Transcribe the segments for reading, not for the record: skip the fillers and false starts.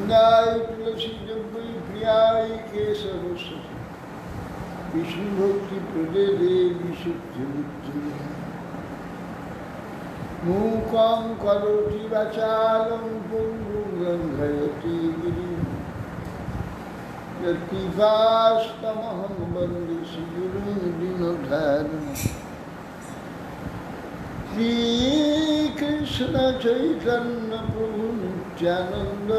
गोविंदाय तुलसी जगुई प्रियाय केशव विष्णु भक्ति प्रदे देवी शुद्धि बुद्धि मूकं करोति वाचालं पुंगुं लंघयति गिरिं यत्कृपास्तमहं वन्दे श्रीगुरुं दीनधारिणं श्रीकृष्ण चैतन्य प्रभु नित्यानंद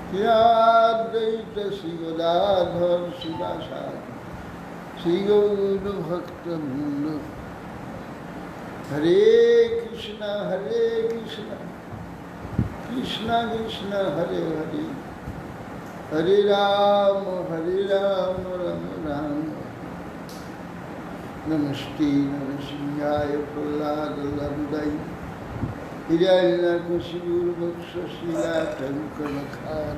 श्री अद्वैत श्री गदाधर शिवासादि श्री गौर भक्तवृंद हरे कृष्ण कृष्ण कृष्ण हरे हरे हरे राम राम राम नमस्ते नरसिंहाय प्रह्लादवरदाय हिरण्यकशिपुर्वक्षशिलाटङ्कनखाल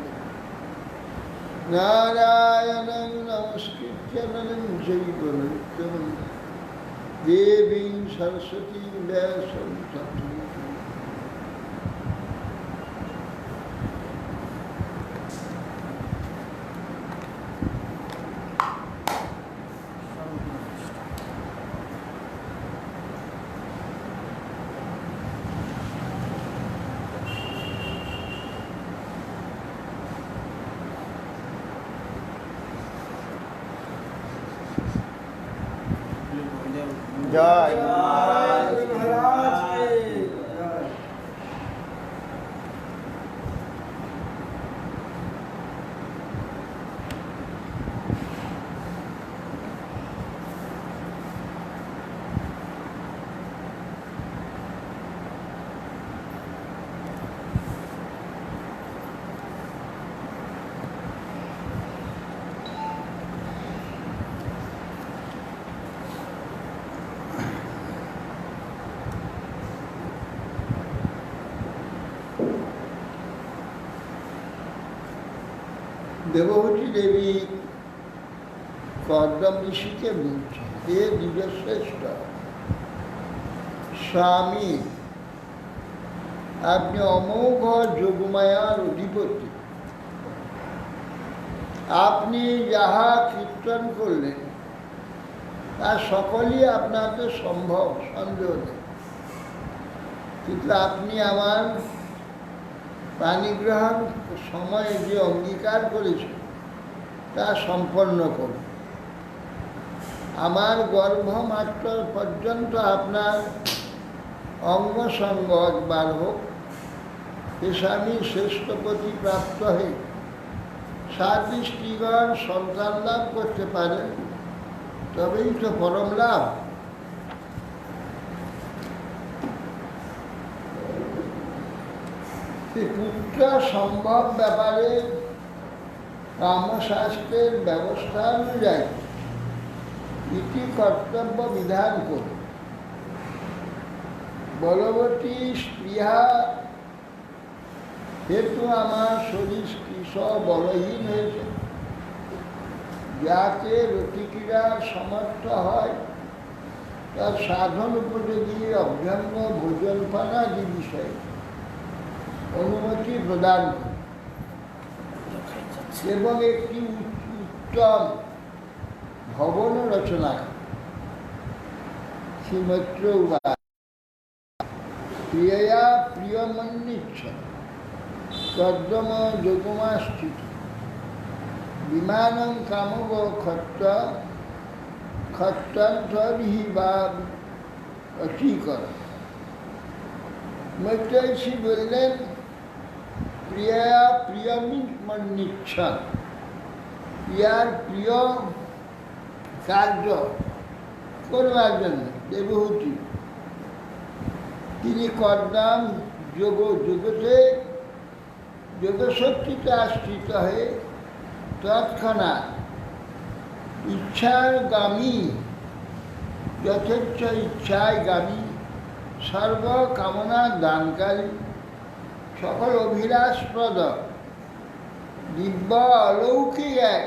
नारायणं नमस्कृत्य नरं चैव नरोत्तमं देवीं सरस्वतीं व्यासं ततो जय महाराज देवहूति देवी कर्दम ऋषि के बलছেন हे दिव्यश्रेष्ठ स्वामी আপনি অমোঘ যোগমায়ার অধিপতি আপনি যাহা কীর্তন করলেন তা সকলই আপনাকে সম্ভব সন্দেহ নেই কিন্তু আপনি আমার পাণিগ্রহণ সময়ে যে অঙ্গীকার করেছে তা সম্পন্ন করুন আমার গর্ভমাত্র পর্যন্ত আপনার অঙ্গসঙ্গ একবার হোক এ স্বামী শ্রেষ্ঠপতি প্রাপ্ত হয়ে সাথী স্ত্রীগণ সন্তান লাভ করতে পারেন তবেই তো পরম লাভ পুত্র সম্ভব ব্যাপারে কামশাস্ত্রের ব্যবস্থা অনুযায়ী ইতি কর্তব্য বিধান করুন বলবতী স্পৃহা হেতু আমার শরীর কৃষ বলহীন হয়েছে যাতে রতিক্রিয়ার সমর্থ হয় তার সাধন উপযোগী অভ্যঙ্গ ভোজন পানাদি বিষয়ে অনুমতি প্রদান এবং একটি উত্তম ভবন রচনা শ্রীমৈত্র প্রিয়া প্রিয়মন্নিচ্ছ কর্দম যোগমাস্থিত বিমানং কামব খত্তরি বা অতিকর মৈত্রী বললেন প্রিয়া প্রিয়মন্নিচ্ছন প্রিয়ার প্রিয় কার্য করবার জন্য দেবহূতি তিনি কর্দম জগতে যোগশক্তিতে আশ্রিত হয়ে তৎক্ষণাৎ ইচ্ছার গামী যথেচ্ছ ইচ্ছায় গামী সর্বকামনা দানকারী সকল অভিলাষপ্রদ দিব্য অলৌকিক এক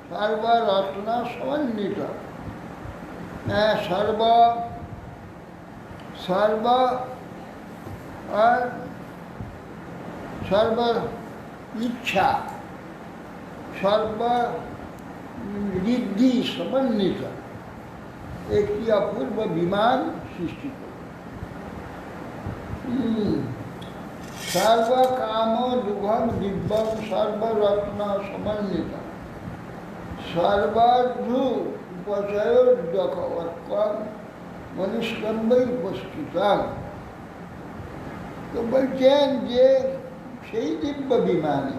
সর্বরত্ন সমন্বিত সর্ব ইচ্ছা, সর্ব ঋদ্ধি সমন্বিত একটি অপূর্ব বিমান সৃষ্টি করে। সর্বকাম দুঘম দিব্যম সর্বরত্ন সমন্বিত সর্বার্ধু উপচয়োর্দকম মনুষ্যম্বই উপস্থিত। তো বলছেন যে সেই দিব্য বিমানে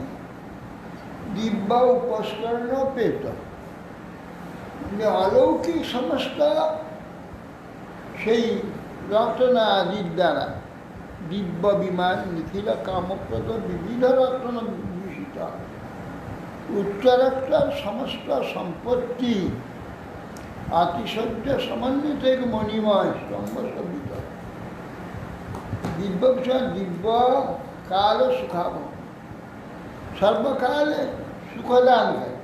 দিব্য উপস্করণ পেত, অলৌকিক সমস্ত সেই রত্ন আদির দ্বারা দিব্য বিমান নিখিল কামপ্রদ বিবিধ রত্ন বিভূষিত উত্তরোত্তর সমস্ত সম্পত্তি আতিশয্য সমন্বিত এক মণিময় স্তম্ভ শোভিত। দিব্য দিব্য কাল সুখাব, সর্বকালে সুখদান করে।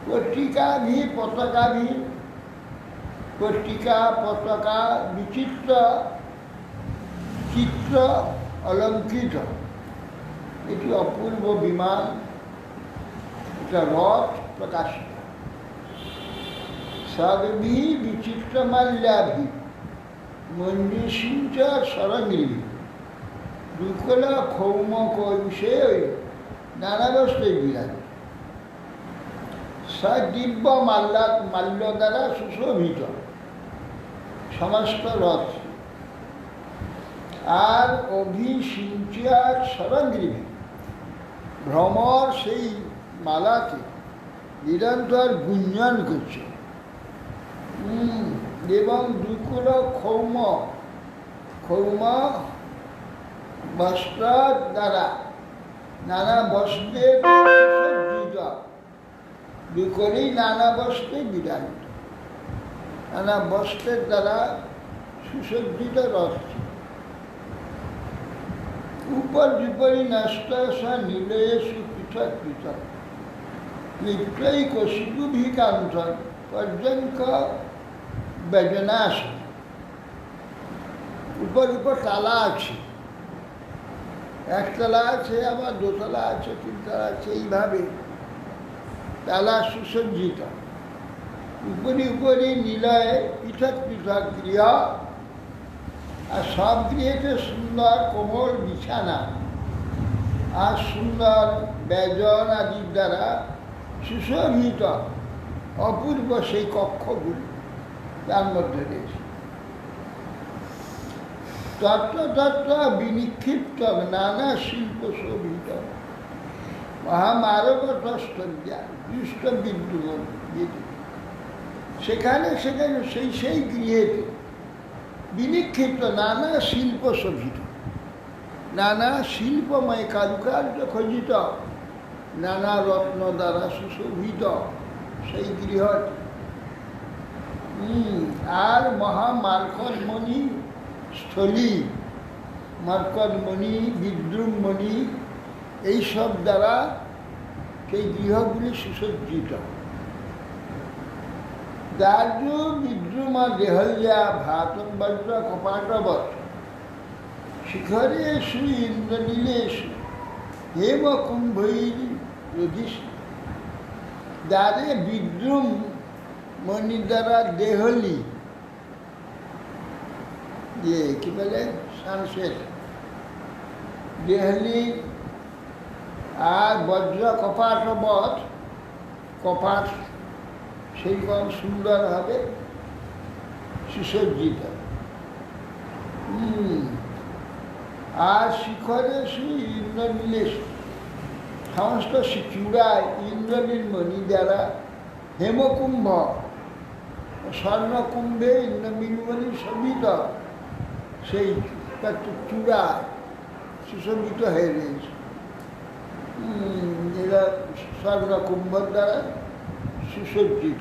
পত্রিকাভি পতাকাভি, পত্রিকা পতাকা বিচিত্র চিত্র অলঙ্কৃত এটি অপূর্ব বিমান, এটা রথ প্রকাশিত। সর্বি বিচিত্র মাল্যাভি মঞ্জুষিঞ্চ সরঙ্গিভি দুকল ক্ষৌম কৈশে নানা বস্ত্রে বিরাজ। সদিব্য মাল্য দ্বারা সুশোভিত সমস্ত রথ, আর অভিসিঞ্চার সরঙ্গিভি ভ্রমর সেই মালাকে নিরন্তর গুঞ্জন করছে। এবং দুকুল ক্ষৌম বস্ত্র দ্বারা নানা বস্ত্রে সুসজ্জিত, দুকলেই নানা বস্ত্রে বিরাজিত, নানা বস্ত্রের দ্বারা সুসজ্জিত রথ। উপর বিপরী নষ্ট নীলয়েশু পৃথক পৃথক লিপ্তৈক শিবুভিকান্তন পর্যন্ত বেজনাশ। উপর উপর তালা আছে, একতলা আছে, আবার দোতলা আছে, তিনতলা আছে, এইভাবে তালা সুসজ্জিত। উপরে উপরে নিলয়ে পৃথক পৃথক গৃহ, আর সব গৃহেতে সুন্দর কোমল বিছানা আর সুন্দর ব্যজন আদির দ্বারা সুশোভিত অপূর্ব সেই কক্ষগুলি তার মধ্যে রয়েছে। তত্ত্ব তত্ত্ব বিনিক্ষিপ্ত নানা শিল্প শোভিত মহামারবতস্তজ্ঞা দুষ্ট বিদ্রোহ। সেখানে সেখানে সেই গৃহেতে বিনিক্ষিপ্ত নানা শিল্প শোভিত, নানা শিল্পময় কারুকার্য খোজিত, নানা রত্ন দ্বারা সুশোভিত সেই গৃহটি। আর মহামার্কদমণি স্থলী, মার্কদমণি, বিদ্রুমমণি এইসব দ্বারা সেই গৃহগুলি সুসজ্জিত। দার্য বিদ্রুমা দেহল্যা ভাতম বজ্র কপাটবৎ শিখরেষু ইন্দ্রনীলেষু হেম কুম্ভৈরি রধিষ্ঠ। দ্বারে বিদ্রুম মণি দ্বারা দেহলি দিয়ে কি বলে সানসেট দেহলি, আর বজ্র কপাটবৎ কপাট সেই রকম সুন্দরভাবে সুসজ্জিত। আর শিখরে ইন্দ্রনীলেশ সমস্ত চূড়ায় ইন্দ্রনীল মণি দ্বারা হেমকুম্ভ স্বর্ণকুম্ভে ইন্দ্রনীলমণি শোভিত সেই চূড়ায় সুশোভিত হয়ে রয়েছে। এরা স্বর্ণকুম্ভ দ্বারা সুসজ্জিত।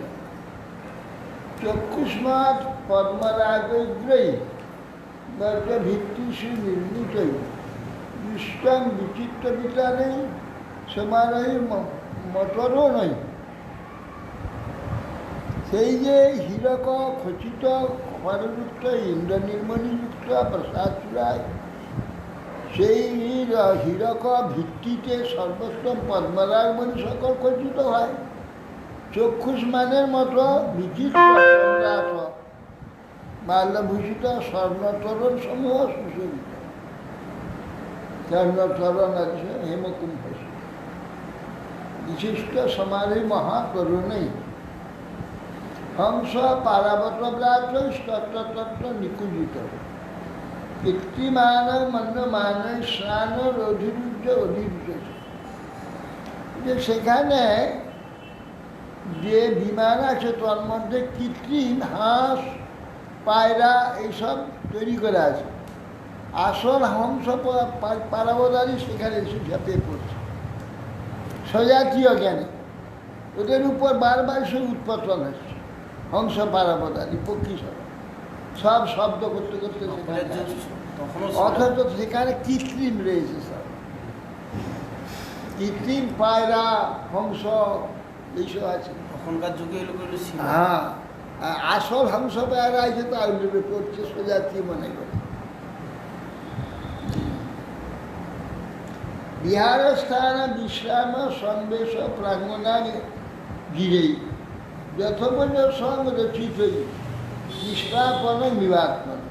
চক্ষুষ্মাৎ পদ্মরাগগ্রৈ বর্গ ভিত্তিষু নির্মিতৈ দৃষ্টং বিচিত্রবিতা নেই সমারোহী মটরও নয়। সেই যে হীরক খচিত কপালযুক্ত ইন্দ্রনির্মণিযুক্ত প্রসাদ চূড়ায় সেই হীরক ভিত্তিতে সর্বোত্তম পদ্মরাগ বলে সকল খচিত হয়। চক্ষুষ্মানের মতো বিচিত্র চন্দ্রাস মাল্যভূষিত স্বর্ণতরণ সমূহ সুশোভিত। স্বর্ণতরণ আছে হেমকুম্ভ বিশিষ্ট সমাধি মহাকরুণী হংস পারাবত ব্রাত তত্ত্ব নিকুঞ্জিত কীর্তিমান মন্যমান স্নান অধিরুজ্জ অধিরুজ্জ। যে সেখানে যে বিমান আছে তার মধ্যে কৃত্রিম হাঁস পায়রা এইসব তৈরি করা আছে। আসল হংস পারাবতারই সেখানে এসে ঝাঁপিয়ে পড়ছে স্বজাতীয় জ্ঞানে। ওদের উপর বারবার সে উৎপতন হচ্ছে। হংস পারাবতারী পক্ষী সব শব্দ করতে করতে সেখানে, অথচ সেখানে কৃত্রিম রয়েছে সব। কৃত্রিম পায়রা হংস এইসব আছে তখনকার যুগে। হ্যাঁ, আসল হংস পায়রা আছে তার উপরে পড়ছে স্বজাতীয় মনে করে। বিহারস্থান বিশ্রাম সন্বেশ প্রাঙ্গণানি গিরেই যথোপজ সংরচিত নিষ্কাপন বিবাত্মন।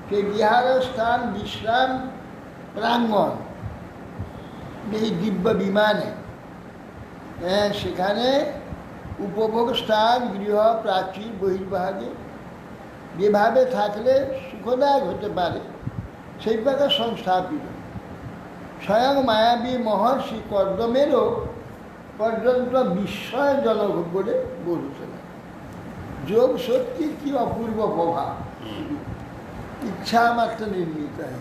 সেই বিহারস্থান বিশ্রাম প্রাঙ্গণ এই দিব্য বিমানে, সেখানে উপভোগ স্থান গৃহ প্রাচীর বহির্ভাগে যেভাবে থাকলে সুখদায়ক হতে পারে সেই প্রকার সংস্থাপিত। স্বয়ং মায়াবী মহর্ষি কর্দমেরও পর্যন্ত বিস্ময়জনক বলে বলছিলেন। যোগ সত্যি কি অপূর্ব প্রভাব, ইচ্ছা মাত্র নির্মিত হয়।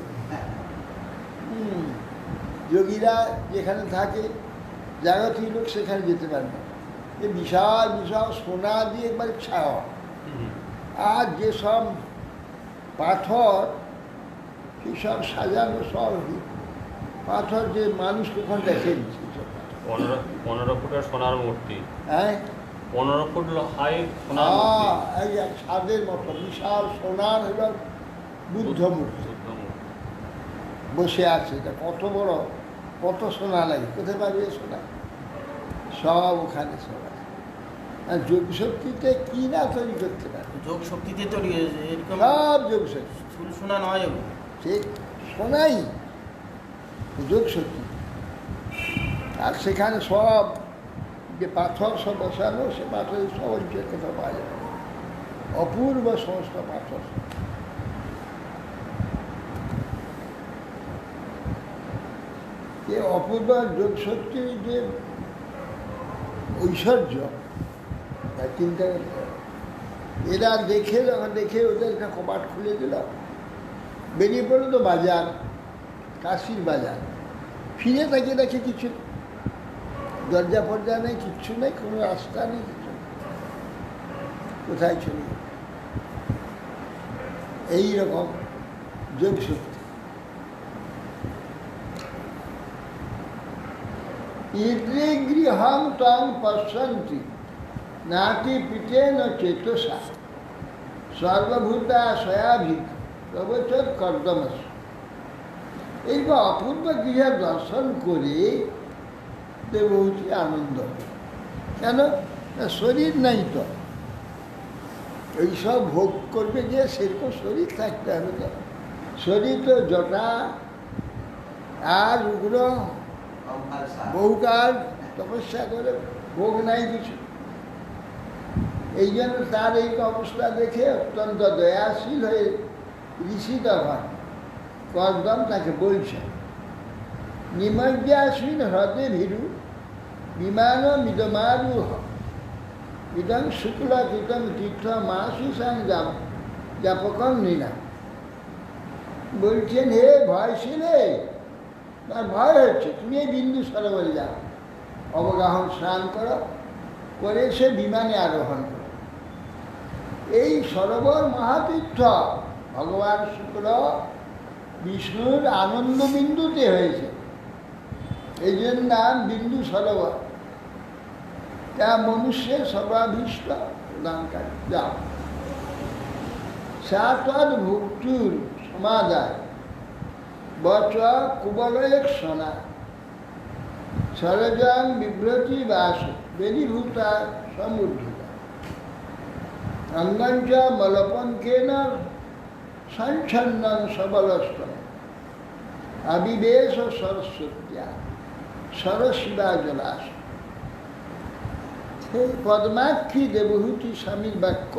যোগীরা যেখানে থাকে জাগতিক লোক সেখানে যেতে পারবে। যে বিশাল বিশাল সোনা দিয়ে একবার ছাওয়া, আর যেসব পাথর সেসব সাজানো সব পাথর যে মানুষ কখন দেখেন। 15 ফুটের সোনার মূর্তি, হ্যাঁ 15 ফুট হাইট সোনার মূর্তি, এই ছাদের মতো বিশাল সোনার এবং বুদ্ধ মূর্তি বসে আছে। এটা কত বড়, কত সোনা লাগে, কোথায় পাবে সোনা? সব ওখানে সব আছে। আর যোগ শক্তিতে কি না তৈরি করতে পারে? যোগ শক্তিতে তৈরি হয়েছে এরকম সব যোগ শক্তি, ফুল সোনা নয় ঠিক সোনাই যোগ শক্তি। আর সেখানে সব যে পাথর সব বসানো, সে পাথরের সব অঞ্চলের কথা পাওয়া যাবে। অপূর্ব সমস্ত পাথর, যে অপূর্ব যোগ শক্তির যে ঐশ্বর্য তা চিন্তা করতে হবে। এরা দেখে যখন দেখে ওদের একটা কপাট খুলে দিল, বেরিয়ে পড়লো তো বাজার, কাশির বাজার। ফিরে তাকিয়ে দেখে কিছু দরজা ফরজা নেই, কিচ্ছু নেই, কোনো রাস্তা নেই, কিছু নেই। কোথায় চলে এইরকম যোগ শক্তি। ইদ্রি গৃহং তং পশ্যন্তি নাতি পিতেন চেতসা সর্বভূতা সয়াভিক প্রবচর কর্দমস। এইবার অপূর্ব গৃহ দর্শন করে দেবহূতি আনন্দ। কেন? না শরীর নাই তো, এইসব ভোগ করবে যে সেরকম শরীর থাকতে হবে। তো শরীর তো জটা আর উগ্র বহুকাল তপস্যা করে ভোগ নাই কিছু। এই জন্য তার এই অবস্থা দেখে অত্যন্ত দয়াশীল হয়ে ঋষি তখন কর্দম তাকে বলছে, নিমজ্জাসীন হ্রদে ভীরু বিমান মিদমারু ইদং শুক্ল কীতং তীর্থ মাসিসাং যাপকম নিনা। বলছেন, হে ভয়শীলে, তার ভয় হচ্ছে, তুমি এই বিন্দু সরোবরে যাও, অবগাহন স্নান করো, করে সে বিমানে আরোহণ করো। এই সরোবর মহাতীর্থ ভগবান শুক্ল বিষ্ণুর আনন্দ বিন্দুতে হয়েছে, এই জন্য নাম বিন্দু সরোবর। তা মনুষ্যের সর্বাভীষ্ট প্রদানকারী। যাও সাতদ ভুক্তুর সমাদায় বচ কুবলেক সনা সরজাং বিভ্রতি বাস বেনিভূতা সমুদ্ধতা অঙ্গঞ্চ মলপঙ্কেন সঞ্ছন্নং সবলস্তম অবিবেশ সরস্বত্যা সরশিবা জলাস। সেই পদ্মাক্ষী দেবহূতি স্বামীর বাক্য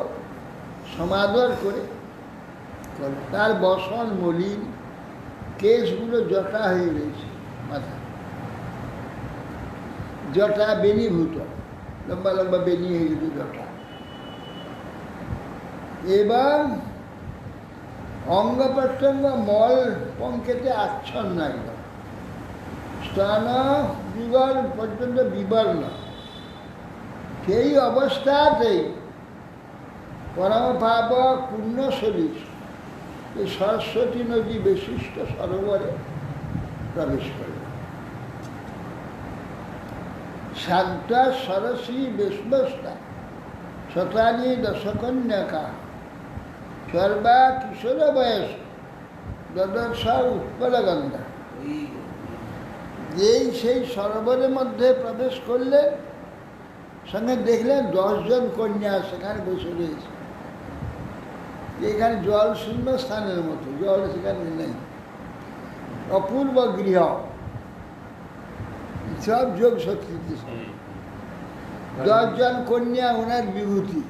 সমাদর করে তার বসন মলিন, কেশগুলো জটা হয়ে রয়েছে, মাথা জটা বেনিভূত, লম্বা লম্বা বেনি হয়ে গেছে জটা, এবং অঙ্গ প্রত্যঙ্গ মল পঙ্কেতে আচ্ছন্ন, একদম স্তন যুগল পর্যন্ত বিবর্ণ। সেই অবস্থাতেই পরম পাপ পূর্ণ সলিল এই সরস্বতী নদী বিশিষ্ট সরোবরে প্রবেশ করল। শান্তা সরসী বিশ্বস্তা শতানি দশকন্যাকা সর্বা কিশোর বয়স দদর্শা উৎপলগন্ধা। যেই সেই সরোবরের মধ্যে প্রবেশ করলেন, সঙ্গে দেখলেন 10 জন কন্যা সেখানে বসে রয়েছে। এখানে জল শূন্য স্থানের মতো, জল সেখানে নেই, অপূর্ব গৃহ, সব যোগ শক্তি। 10 জন কন্যা ওনার বিভূতি।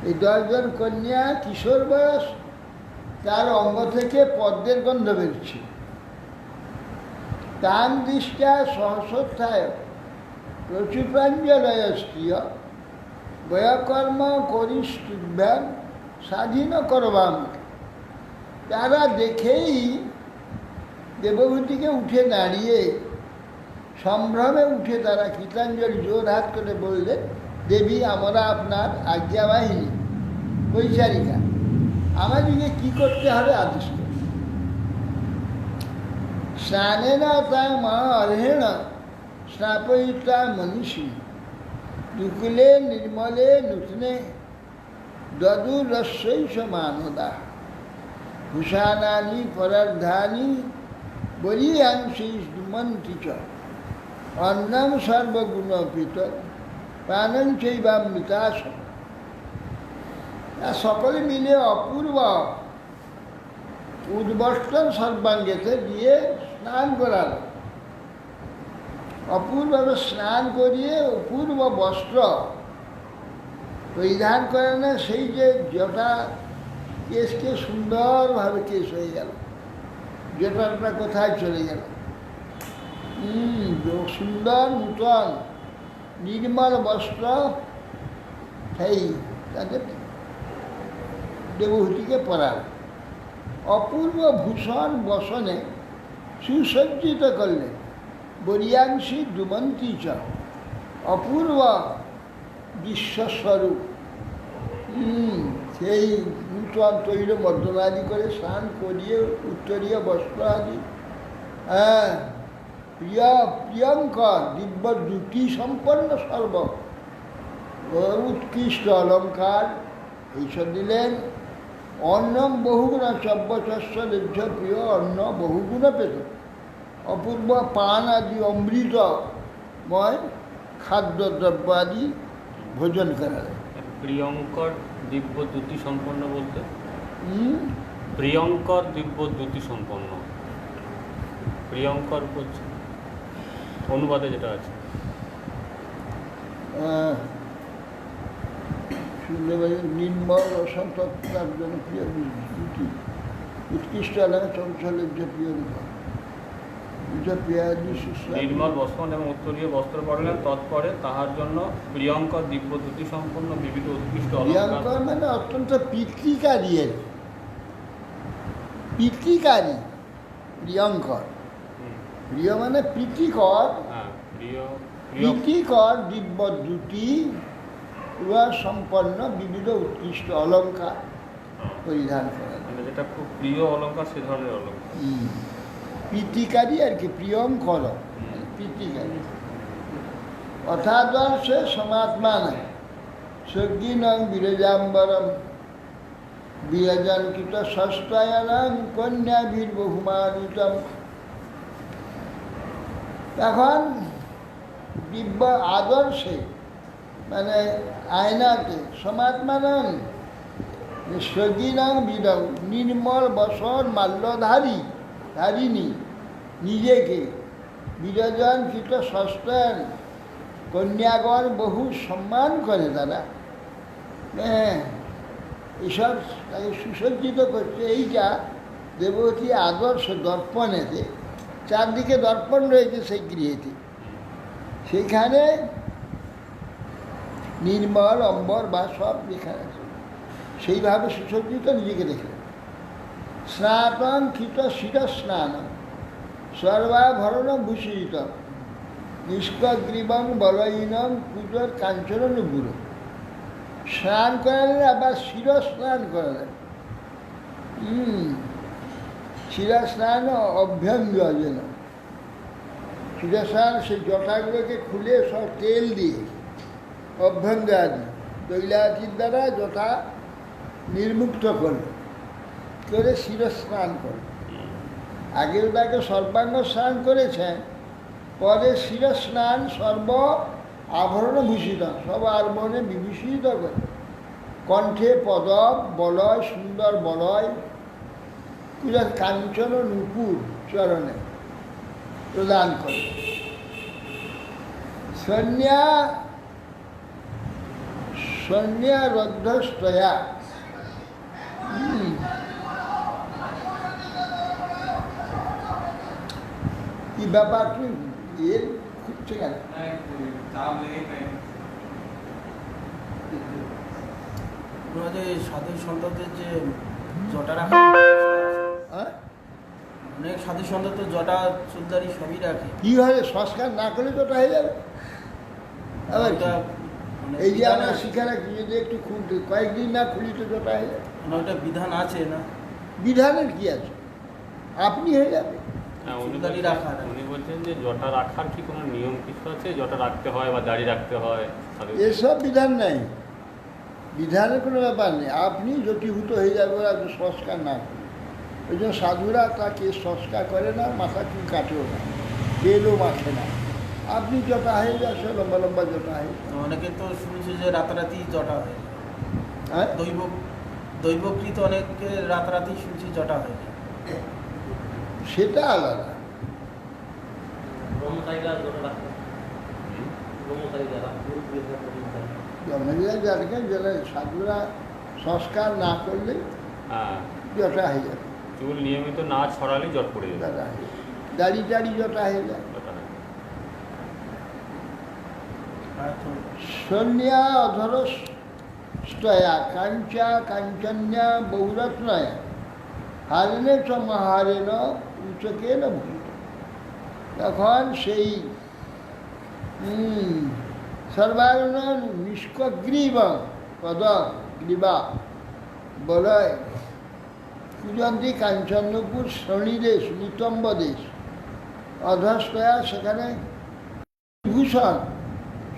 এই 10 জন কন্যা কিশোর বয়স, তার অঙ্গ থেকে পদ্মের গন্ধ বেরোচ্ছে। তান দৃষ্টা সহসোত্থায় প্রচুপ্রাঞ্জলয়স্ত্রিয় বয়কর্ম করিষ্ঠুভ্যাম স্বাধীন করবাম। তারা দেখেই দেবভূতিকে উঠে দাঁড়িয়ে সম্ভ্রমে উঠে তারা কৃতাঞ্জলি জোর হাত করে বললে, দেবী আমরা আপনার আজ্ঞাবাহিনী পরিচারিকা, আমাদেরকে কি করতে হবে আদেশ করুন। স্নানেন তা মা অর্হেণ স্নাপয়িতা মনীষী দুকুলে নির্মলে নূতনে দদুরস্যৈষ মানদা ভূষাণানি পরার্ধানি বলিয়াংশী দুমন্তি চ অন্নম সর্বগুণপিত প্রাণং চৈবামৃতাস। সকলে মিলে অপূর্ব উদ্বস্ত্র সর্বাঙ্গেতে দিয়ে স্নান করাল। অপূর্বভাবে স্নান করিয়ে অপূর্ব বস্ত্র পরিধান করে না, সেই যে জটা কেশকে সুন্দরভাবে কেশ হয়ে গেল, জটাটা কোথায় চলে গেল, সুন্দর নূতন নির্মল বস্ত্র সেই তাদের দেবহূতিকে পরাল। অপূর্ব ভূষণ বসনে সুসজ্জিত করলেন। বরিয়াংশী দুমন্তী চ অপূর্ব বিশ্বস্বরূপ, সেই নূতন তৈল মর্দনাদি করে স্নান করিয়ে উত্তরীয় বস্ত্র আদি, প্রিয় প্রিয়ঙ্কর দিব্য দ্যুতি সম্পন্ন সর্ব উৎকৃষ্ট অলঙ্কার এইসব দিলেন। অন্নম বহুগুণ সব্যশস্য লভ্য প্রিয় অন্ন বহুগুণ পেত। অপূর্ব পান আদি অমৃতময় খাদ্যদ্রব্য আদি ভোজন করালেন। প্রিয়ঙ্কর দিব্য দ্যুতি সম্পন্ন বলতে প্রিয়ঙ্কর দিব্য দ্যুতি সম্পন্ন, প্রিয়ঙ্কর বলছে অনুবাদে যেটা আছে। নির্মল অসন্ততার জনপ্রিয় দ্যুতি উৎকৃষ্ট এলাকা চঞ্চলের যে প্রিয়ঙ্কর নির্মল বস্ত্র এবং উত্তরীয় বস্ত্র পড়লেন, তৎপরে তাহার জন্য প্রিয়ঙ্কর দিব্য দ্যুতি সম্পন্ন বিবিধ উৎকৃষ্ট প্রিয়ঙ্কর মানে অত্যন্ত পিতৃকারী, পিতৃকারী প্রিয়ঙ্কর। প্রিয় মানে প্রীতিকর, প্রীতিকর দিব্য দ্যুতি উহা সম্পন্ন বিবিধ উৎকৃষ্ট অলঙ্কার পরিধান করেন। যেটা খুব প্রিয় অলঙ্কার, সে ধরনের অলঙ্কার প্রীতিকারী আর কি, প্রিয়ঙ্কর প্রীতিকারী। অথাদর্শে সমাত্মা নাই স্বর্গীনং বিরজাম্বরম বিরাজনকৃত ষষ্ঠায়নাং কন্যাভির্বহুমানিতম। এখন দিব্য আদর্শে মানে আয়নাতে সমাত্মানং সগিনাং বিদৌ নির্মল বসন ধারিণী নিজেকে বিরাজনকৃত ষষ্ঠায়ন কন্যাগণ বহু সম্মান করে তারা। হ্যাঁ, এসব তাকে সুসজ্জিত করছে। এইটা দেবতী আদর্শ দর্পণেতে, চারদিকে দর্পণ রয়েছে সেই গৃহেতে, সেখানে নির্মল অম্বর বা সব যেখানে আছে সেইভাবে সুসজ্জিত নিজেকে দেখে। স্নাতং ক্ষিত শির স্নানম সর্বাভরণ ভূষিত নিষ্কগ্রীবং বলয়ীনম পুজোর কাঞ্চন নুপুর। স্নান করালেন, আবার শির স্নান করালেন। শির স্নান অভ্যঙ্গ যেন শির স্নান, সেই জটাগুলোকে খুলে সব তেল দিয়ে অভ্যঙ্গ আদি তৈলাদির দ্বারা জটা নির্মুক্ত করল, করে শির স্নান করল। আগের তাকে সর্বাঙ্গ স্নান করেছেন, পরে শির স্নান সর্ব আভরণ ভূষিত, সব আভরণে বিভূষিত করে কণ্ঠে পদব বলয়, সুন্দর বলয়, পূজার কাঞ্চন নূপুর চরণে প্রদান করে। সন্ন্যারদ্ধস্তয়া কি ব্যাপার, তুই এর খুঁজছে কেন? সাধু সন্তদের যে জটা রাখা, হ্যাঁ, অনেক সাধু সন্ত তো জটা চুলদারি সবই রাখে। কি হয়, সংস্কার না করলে তো ওটা হয়ে যাবে। আবার ওটা মানে এই যে বিধান আমরা আছে। শিখে রাখি, যদি একটু খুলতে কয়েকদিন না খুলি তো জটা হয়ে যাবে। মানে ওটা বিধান আছে না, বিধানের কি আছে, আপনি হয়ে যাবে। হ্যাঁ, চুলদারি রাখা। উনি বলছেন যে জটা রাখার কি কোনো নিয়ম কিছু আছে? জটা রাখতে হয় বা দাড়ি রাখতে হয়? এসব বিধান নাই, বিধানের কোনো ব্যাপার নেই। আপনি জটিভূত হয়ে যাবে ওরা সংস্কার না করে। ওই জন্য সাধুরা তাকে সংস্কার করে না, মাথা চুল কাটেও না, তেলও মাখে না। আপনি জটা হয়ে যাচ্ছে, লম্বা লম্বা জটা হয়ে যায়। অনেকে তো শুনেছি যে রাতারাতি জটা হয়, হ্যাঁ, দৈবকৃত অনেকে রাতারাতি শুনছি জটা হয়। সেটা আলাদা। যাদেরকে যারা সাধুরা সংস্কার না করলে হ্যাঁ, জটা হয়ে যাবে, চুল নিয়মিত না ছড়ালে জট পড়ে যাবে। জটা হয়ে যাবে, দাড়ি টাড়ি জটা হয়ে যায়। জটা হয়। সন্ন্যা অধর স্তয়া কাঞ্চা কাঞ্চন্যা বহুরত্নয়া হারেনে চ মহারেণ উচকেন ভূত। তখন সেই সর্বারণ নিষ্কগ্রীব পদ গ্রীবা বলয় কুজন্তি কাঞ্চনপুর শ্রেণীদেশ নিতম্ব দেশ অধস্তয়া, সেখানে ভূষণ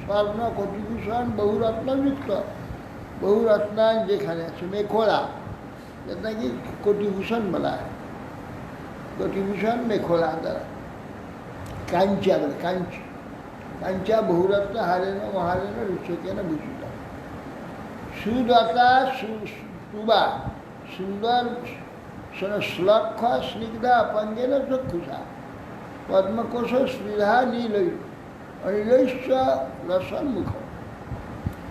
স্বর্ণ কোটিভূষণ বহুরত্নযুক্ত, বহুরত্নান যেখানে আছে মেখোলা, যেটাকে কোটিভূষণ বলা হয়, কোটিভূষণ মেখোলা দ্বারা কাঞ্চা বলে, কাঞ্চা বহুরত্ন হারেন মহারেন রুচকেন ভূষিত। সুদতা সুবা সুন্দর শ্লক্ষ স্নিগ্ধা পঙ্গেন চক্ষুষা পদ্মকোষ স্পৃহা অনিলৈশ্চ রসন্মুখ।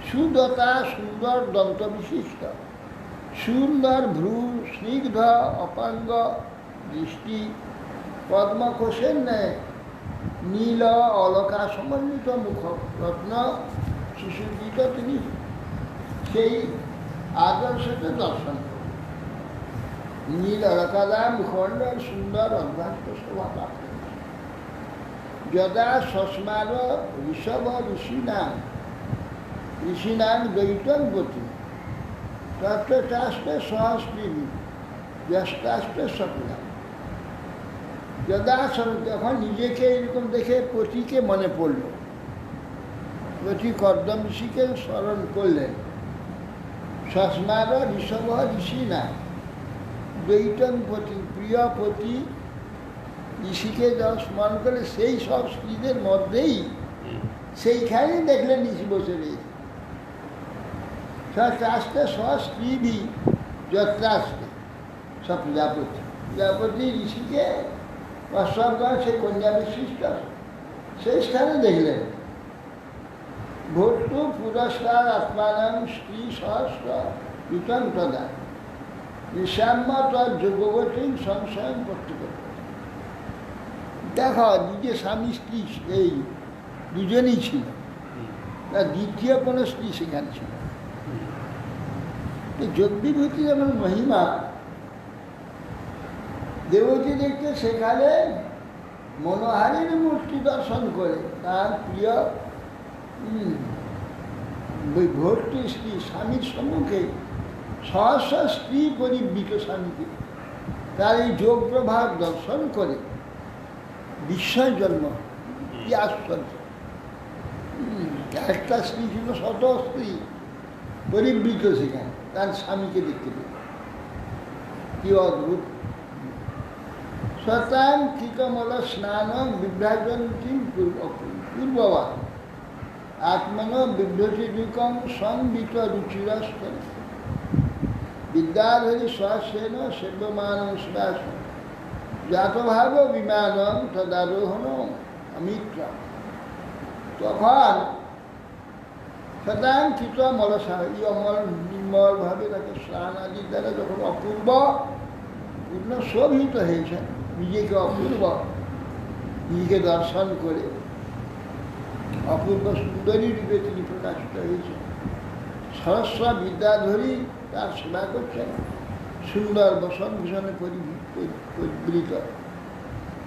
সুদতা সুন্দর দন্ত বিশিষ্ট, সুন্দর ভ্রু, স্নিগ্ধ অপাঙ্গ দৃষ্টি, পদ্মকোষের ন্যায় নীল অলকা সমন্বিত মুখ, রত্ন সুসজ্জিত তিনি সেই আদর্শকে দর্শন করেন। নীল অলকাদা মুখমণ্ডল সুন্দর অভ্যাস্ত শোভা প্রাপ্ত। যদা সস্মার ঋষভ ঋষিনাং দ্বৈতং গতি তত্রাষ্ট্রে সহস্রী ব্যস্তাষ্ট্রে সকলা। যদা যখন নিজেকে এরকম দেখে পতিকে মনে পড়ল, পতি কর্দম ঋষিকে স্মরণ করলেন, সস্মার ঋষভ ঋষি না, দ্বৈতন পতি, প্রিয় পতি ঋষিকে যা স্মরণ করে সেই সব স্ত্রীদের মধ্যেই সেইখানে দেখলেন ঋষি বসে রয়েছে। সস্তে স্ত্রী ভি যত্রাস্তে সব প্রজাপতি, প্রজাপতি ঋষিকে অশ্বগণ সেই কন্যা বিশিষ্ট সেই স্থানে দেখলেন। ভোটু পুরস্কার আত্মানাম স্ত্রী সহস্র বিতন প্রদান নিঃসাম্য তার যোগবতী সংশয় করতে করতে। দেখো নিজে স্বামী স্ত্রী এই দুজনেই ছিল, তার দ্বিতীয় কোনো স্ত্রী সেখানে ছিল। যোগবিভূতি যেমন মহিমা, দেবতী দেখতে সেখানে মনোহারীর মূর্তি দর্শন করে তার প্রিয় ভর্তি স্ত্রী স্বামীর সম্মুখে সহস্র স্ত্রী পরিবৃত স্বামীকে তার এই যোগ প্রভাব দর্শন করে বিস্ময় জন্ম। কি আশ্চর্য! একটা স্ত্রী ছিল শত স্ত্রী পরিবৃত সেখানে তার স্বামীকে দেখতে পেল। কি অদ্ভুত! শতাং কিকমল স্নান বিভ্রাজন্তীম পূর্ববাদ আত্মন বিভ্রতিকম সংবিত রুচিরস্তর বিদ্যাধরী শ্বাসেন সেব্যমান শ্বাস জাতভাব বিমানম তদারোহণ অমিত্র। তখন শতাং কিকমল এই অমল নির্মলভাবে তাকে স্নান আদির দ্বারা যখন অপূর্ব পূর্ণ শোভিত হয়েছে, নিজেকে অপূর্ব নিজেকে দর্শন করে অপূর্ব সুন্দরী রূপে তিনি প্রকাশিত হয়েছেন। সরস্বত বিদ্যাধরী তার সেবা করছেন, সুন্দর বসন ভূষণে পরিবৃত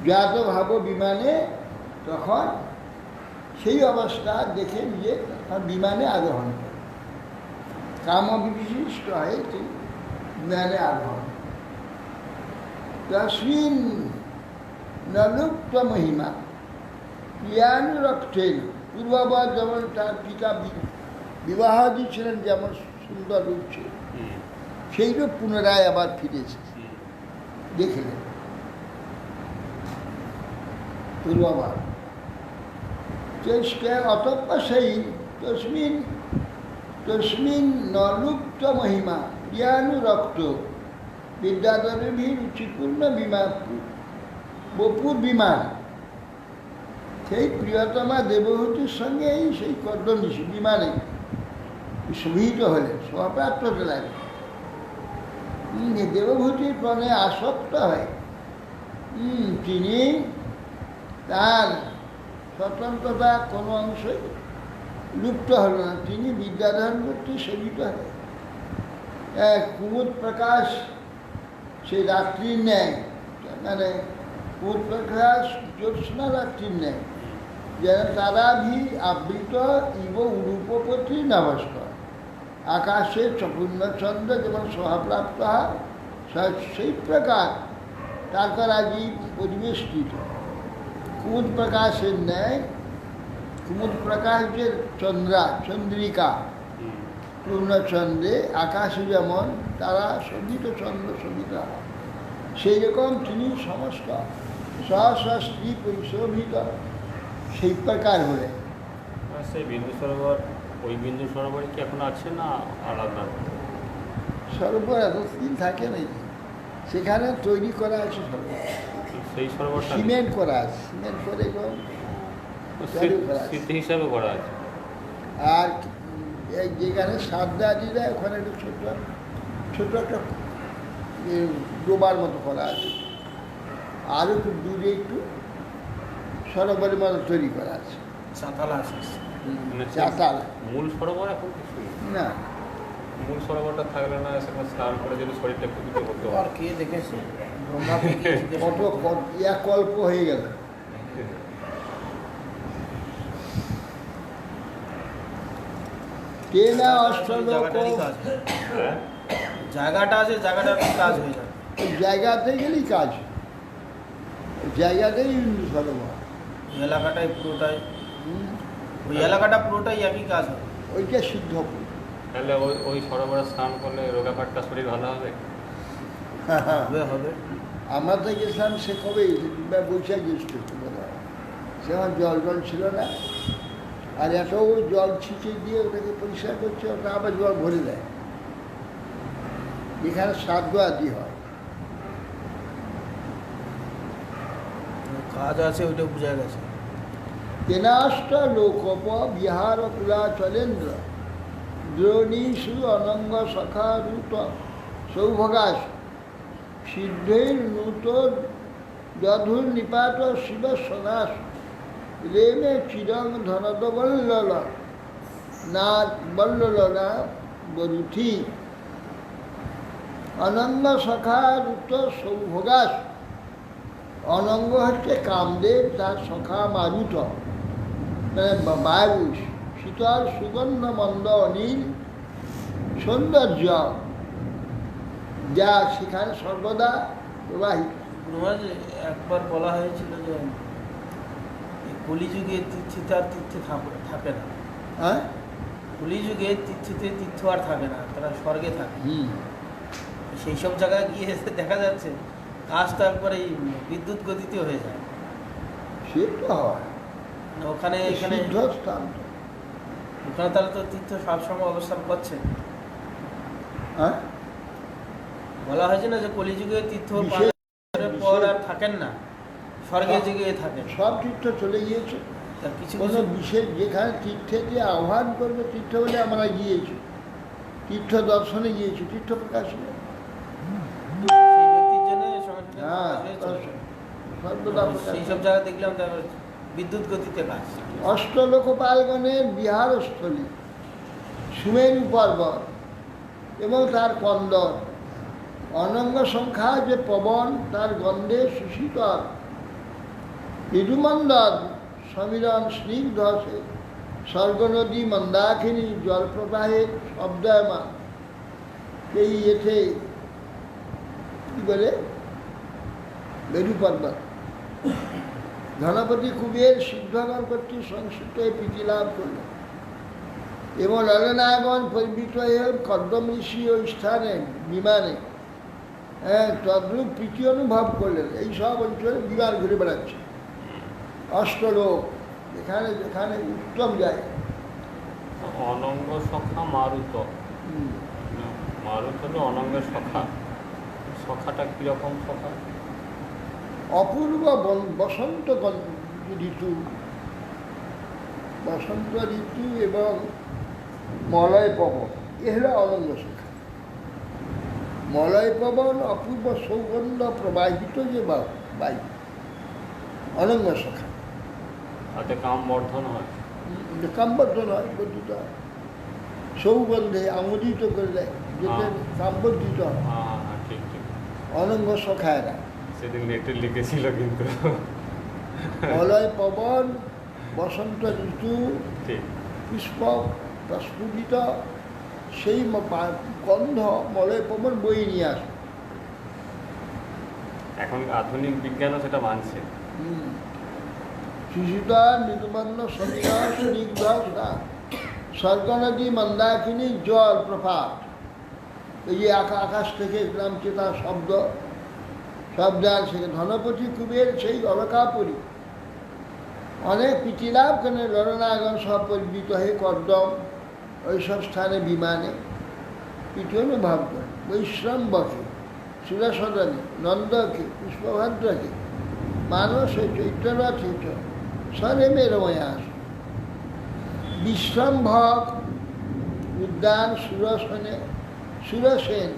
জাত ভাব বিমানে। তখন সেই অবস্থা দেখে নিজে বিমানে আরোহণ করে, কাম বিশিষ্ট হয়ে তিনি বিমানে আরোহণ। তস্মিন নলুপ্ত মহিমা প্রিয়ানুরক্তেন। পূর্ববার যেমন তার পিতা বিবাহ দিয়েছিলেন, যেমন সুন্দর রূপ ছিল, সেই রূপ পুনরায় আবার ফিরে এসেছে দেখলেন পূর্ববার। অতঃপর সেই তস্মিন নলুপ্ত মহিমা প্রিয়ানুরক্ত বিদ্যাধরের রুচিপূর্ণ বিমান বপুর বিমান, সেই প্রিয়তমা দেবহূতির সঙ্গে সেই কর্দমীশী বিমানে শোভিত হলেন, সহপ্রাপ্ত হলেন। দেবভূতির প্রাণে আসক্ত হয় তিনি তার স্বতন্ত্রতা কোনো অংশে লুপ্ত হল না। তিনি বিদ্যাধর কর্তৃক সেবিত হলেন। কুমুদ প্রকাশ সেই রাত্রির ন্যায়, মানে কুমুদ প্রকাশ জ্যোৎস্না রাত্রির ন্যায়, যেন তারাভি আবৃত ইব রূপপতি নভস্কর। আকাশের পূর্ণচন্দ্র যেমন সহাপ্রাপ্ত হয়, সেই প্রকার তারকারাজি পরিবেষ্টিত কুমুদ প্রকাশের ন্যায়। কুমুদ প্রকাশ যে চন্দ্রিকা পূর্ণচন্দ্রে আকাশে যেমন তারা শোভিত চন্দ্র শোভিত হয়, সেই রকম তিনি সমস্ত সহস্র স্ত্রী পরিশোভিত সেই প্রকার হলে। সেই বিন্দু সরোবর, ওই বিন্দু সরোবর কি এখন আছে না আলাদা? সরোবর এতদিন থাকে নাকি, সেখানে তৈরি করা আছে সরোবর। সেই সরোবরটা সিমেন্ট করা আছে, সিমেন্ট করে স্মৃতি হিসাবে করা আছে। আর এই যেখানে সাদা দিয়ে দেয় ওখানে একটু ছোট একটা ডোবার মতো করা আছে, আর একটু দূরে একটু সরোবরের মতো তৈরি করা আছে। চাতাল মূল সরোবর এখন কিছু না, মূল সরোবরটা থাকলে না সেখানে স্নান করে যদি শরীরটা একটু দিতে হতো। আর কে দেখেছে কত কল্প হয়ে গেল। কে না অষ্টলোক জায়গাটা আছে, জায়গাটার কাজ হয়ে যাবে। জায়গাতে গেলেই কাজ, জায়গাতেই হিন্দু সরোবর। এলাকাটাই পুরোটাই, ওই এলাকাটা পুরোটাই একই কাজ হবে। ওইটা সিদ্ধপুর, তাহলে ওই ওই সরোবরে স্নান করলে রোগাপাট্টা শরীর ভালো হবে? হবে হবে। আমরা তো গেছিলাম সে কবেই বৈশাখ জ্যৈষ্ঠ বোধ হয়, সে আমার জল ছিল না, আর এত জল ছিঁচে দিয়ে ওটাকে পরিষ্কার করছে, ওটা আবার জল ভরে দেয়, এখানে শ্রাদ্ধ আদি হয়। কাজ আছে, ওইটা বোঝা গেছে। তেনাষ্ট লোকপ বিহার কুলাচলেন্দ্র দ্রোণীষু অনঙ্গ সখা রূত সৌভগাস সিদ্ধৈর নূত যধুর নিপাত শিব সনাস রেমে চিরং ধনদ বল্লল না বল্লল না বরুথি অনঙ্গ সখা রূত সৌভগাস। অনঙ্গ হচ্ছে কামদেব, তার সখা মারুত মানে বায়ু, শীতল সুগন্ধ মন্দ অনিল সৌন্দর্য যা সেখানে সর্বদা প্রবাহিত। মহারাজ, একবার বলা হয়েছিল যে এই কলিযুগে তীর্থিতে আর তীর্থে থাকে না। হ্যাঁ, কলিযুগে তীর্থ আর থাকে না, তারা স্বর্গে থাকে। সেই সব জায়গায় গিয়ে দেখা যাচ্ছে কাজটা একবারে বিদ্যুৎ গতিতে হয়ে যায়। সে তো হয়, মানে ওখানে এখানে সিদ্ধস্থান তো। ওখানে তাহলে তো তীর্থ সবসময় অবস্থান করছে। হ্যাঁ, বলা হয়েছে না যে কলিযুগে তীর্থ বিশেষ- পর আর থাকেন না, স্বর্গে যুগে থাকেন। সব তীর্থ চলে গিয়েছে। তার কিছু কোনো কিছু বিশেষ যেখানে তীর্থেতে আহ্বান করবে, তীর্থ বলে আমরা গিয়েছি, তীর্থ দর্শনে গিয়েছি, তীর্থ প্রকাশে। সেই ব্যক্তির জন্য সংগঠনের হ্যাঁ, কাজ হয়ে চলছে। সর্বদা সেই সব জায়গা দেখলাম তার বিদ্যুৎ গতিতে কাজ। অষ্টলোকপালগণের বিহারস্থলী সুমেরু পর্বত এবং তার কন্দর, অনঙ্গ সংখ্যা যে পবন তার গন্ধে সুশীতল, ঋতুমন্দর সমীরণ স্নিগ্ধসে স্বর্গনদী মন্দাকিনী জলপ্রবাহে শব্দয়মান। এই এতে কি বলে মেরু পর্বত ধনপতি কুবের সিদ্ধগণ কর্তৃক সংস্কৃত প্রীতি লাভ করলেন এবং ললনাগণ পরিবৃত হয়ে কদ্ম ঋষি ওই স্থানে বিমানে তদ্রূপ প্রীতি অনুভব করলেন। এই সব অঞ্চলে বিমান ঘুরে বেড়াচ্ছে অষ্টলোক, এখানে যেখানে উত্তম জায়গা। অনঙ্গ সখা মারুত, মারুত হলো অনঙ্গের সখা। সখাটা কীরকম সখা? অপূর্ব বসন্ত ঋতু, বসন্ত ঋতু এবং মলয় পবন, এ হলো অনঙ্গ সখা। মলয় পবন অপূর্ব সৌগন্ধ প্রবাহিত যে বায়ু, অনঙ্গ সখা। তাতে কাম বর্ধন হয়। কামবদ্ধ নয়, বর্ধিত হয়, সৌগন্ধে আমোদিত করে দেয়, যেতে কামবর্ধিত হয়। হ্যাঁ হ্যাঁ, ঠিক ঠিক, অনঙ্গ সখায়রা। সেদিন নেটে লিখেছিল কিন্তু। মলয় পবন, বসন্ত ঋতু, ঠিক, পুষ্প প্রস্ফুটিত, সেই গন্ধ মলয় পবন বয়ে নিয়ে আসে। এখন আধুনিক বিজ্ঞানও সেটা মানছে। শিশুতা মৃদুমন্দ সমীরা স্নিগ্ধ স্বর্গনদী মন্দাকিনী জল প্রপাত। এই যে আকাশ থেকে নামছে তার শব্দ আর সেখানে ধনপতি কুবের সেই অলকাপুরী অনেক প্রীতিলাভ কেন ললনাগণ সব পরিবৃত হয়ে কর্দম ওইসব স্থানে বিমানে প্রীতি অনুভব করে। বৈশ্রম্বকে, সুরসদনে, নন্দকে, পুষ্পভদ্রকে, মানসে, চৈত্ররথে স্বরেমে রময়াস। বিশ্রম্ভক উদ্যান সুরসেন,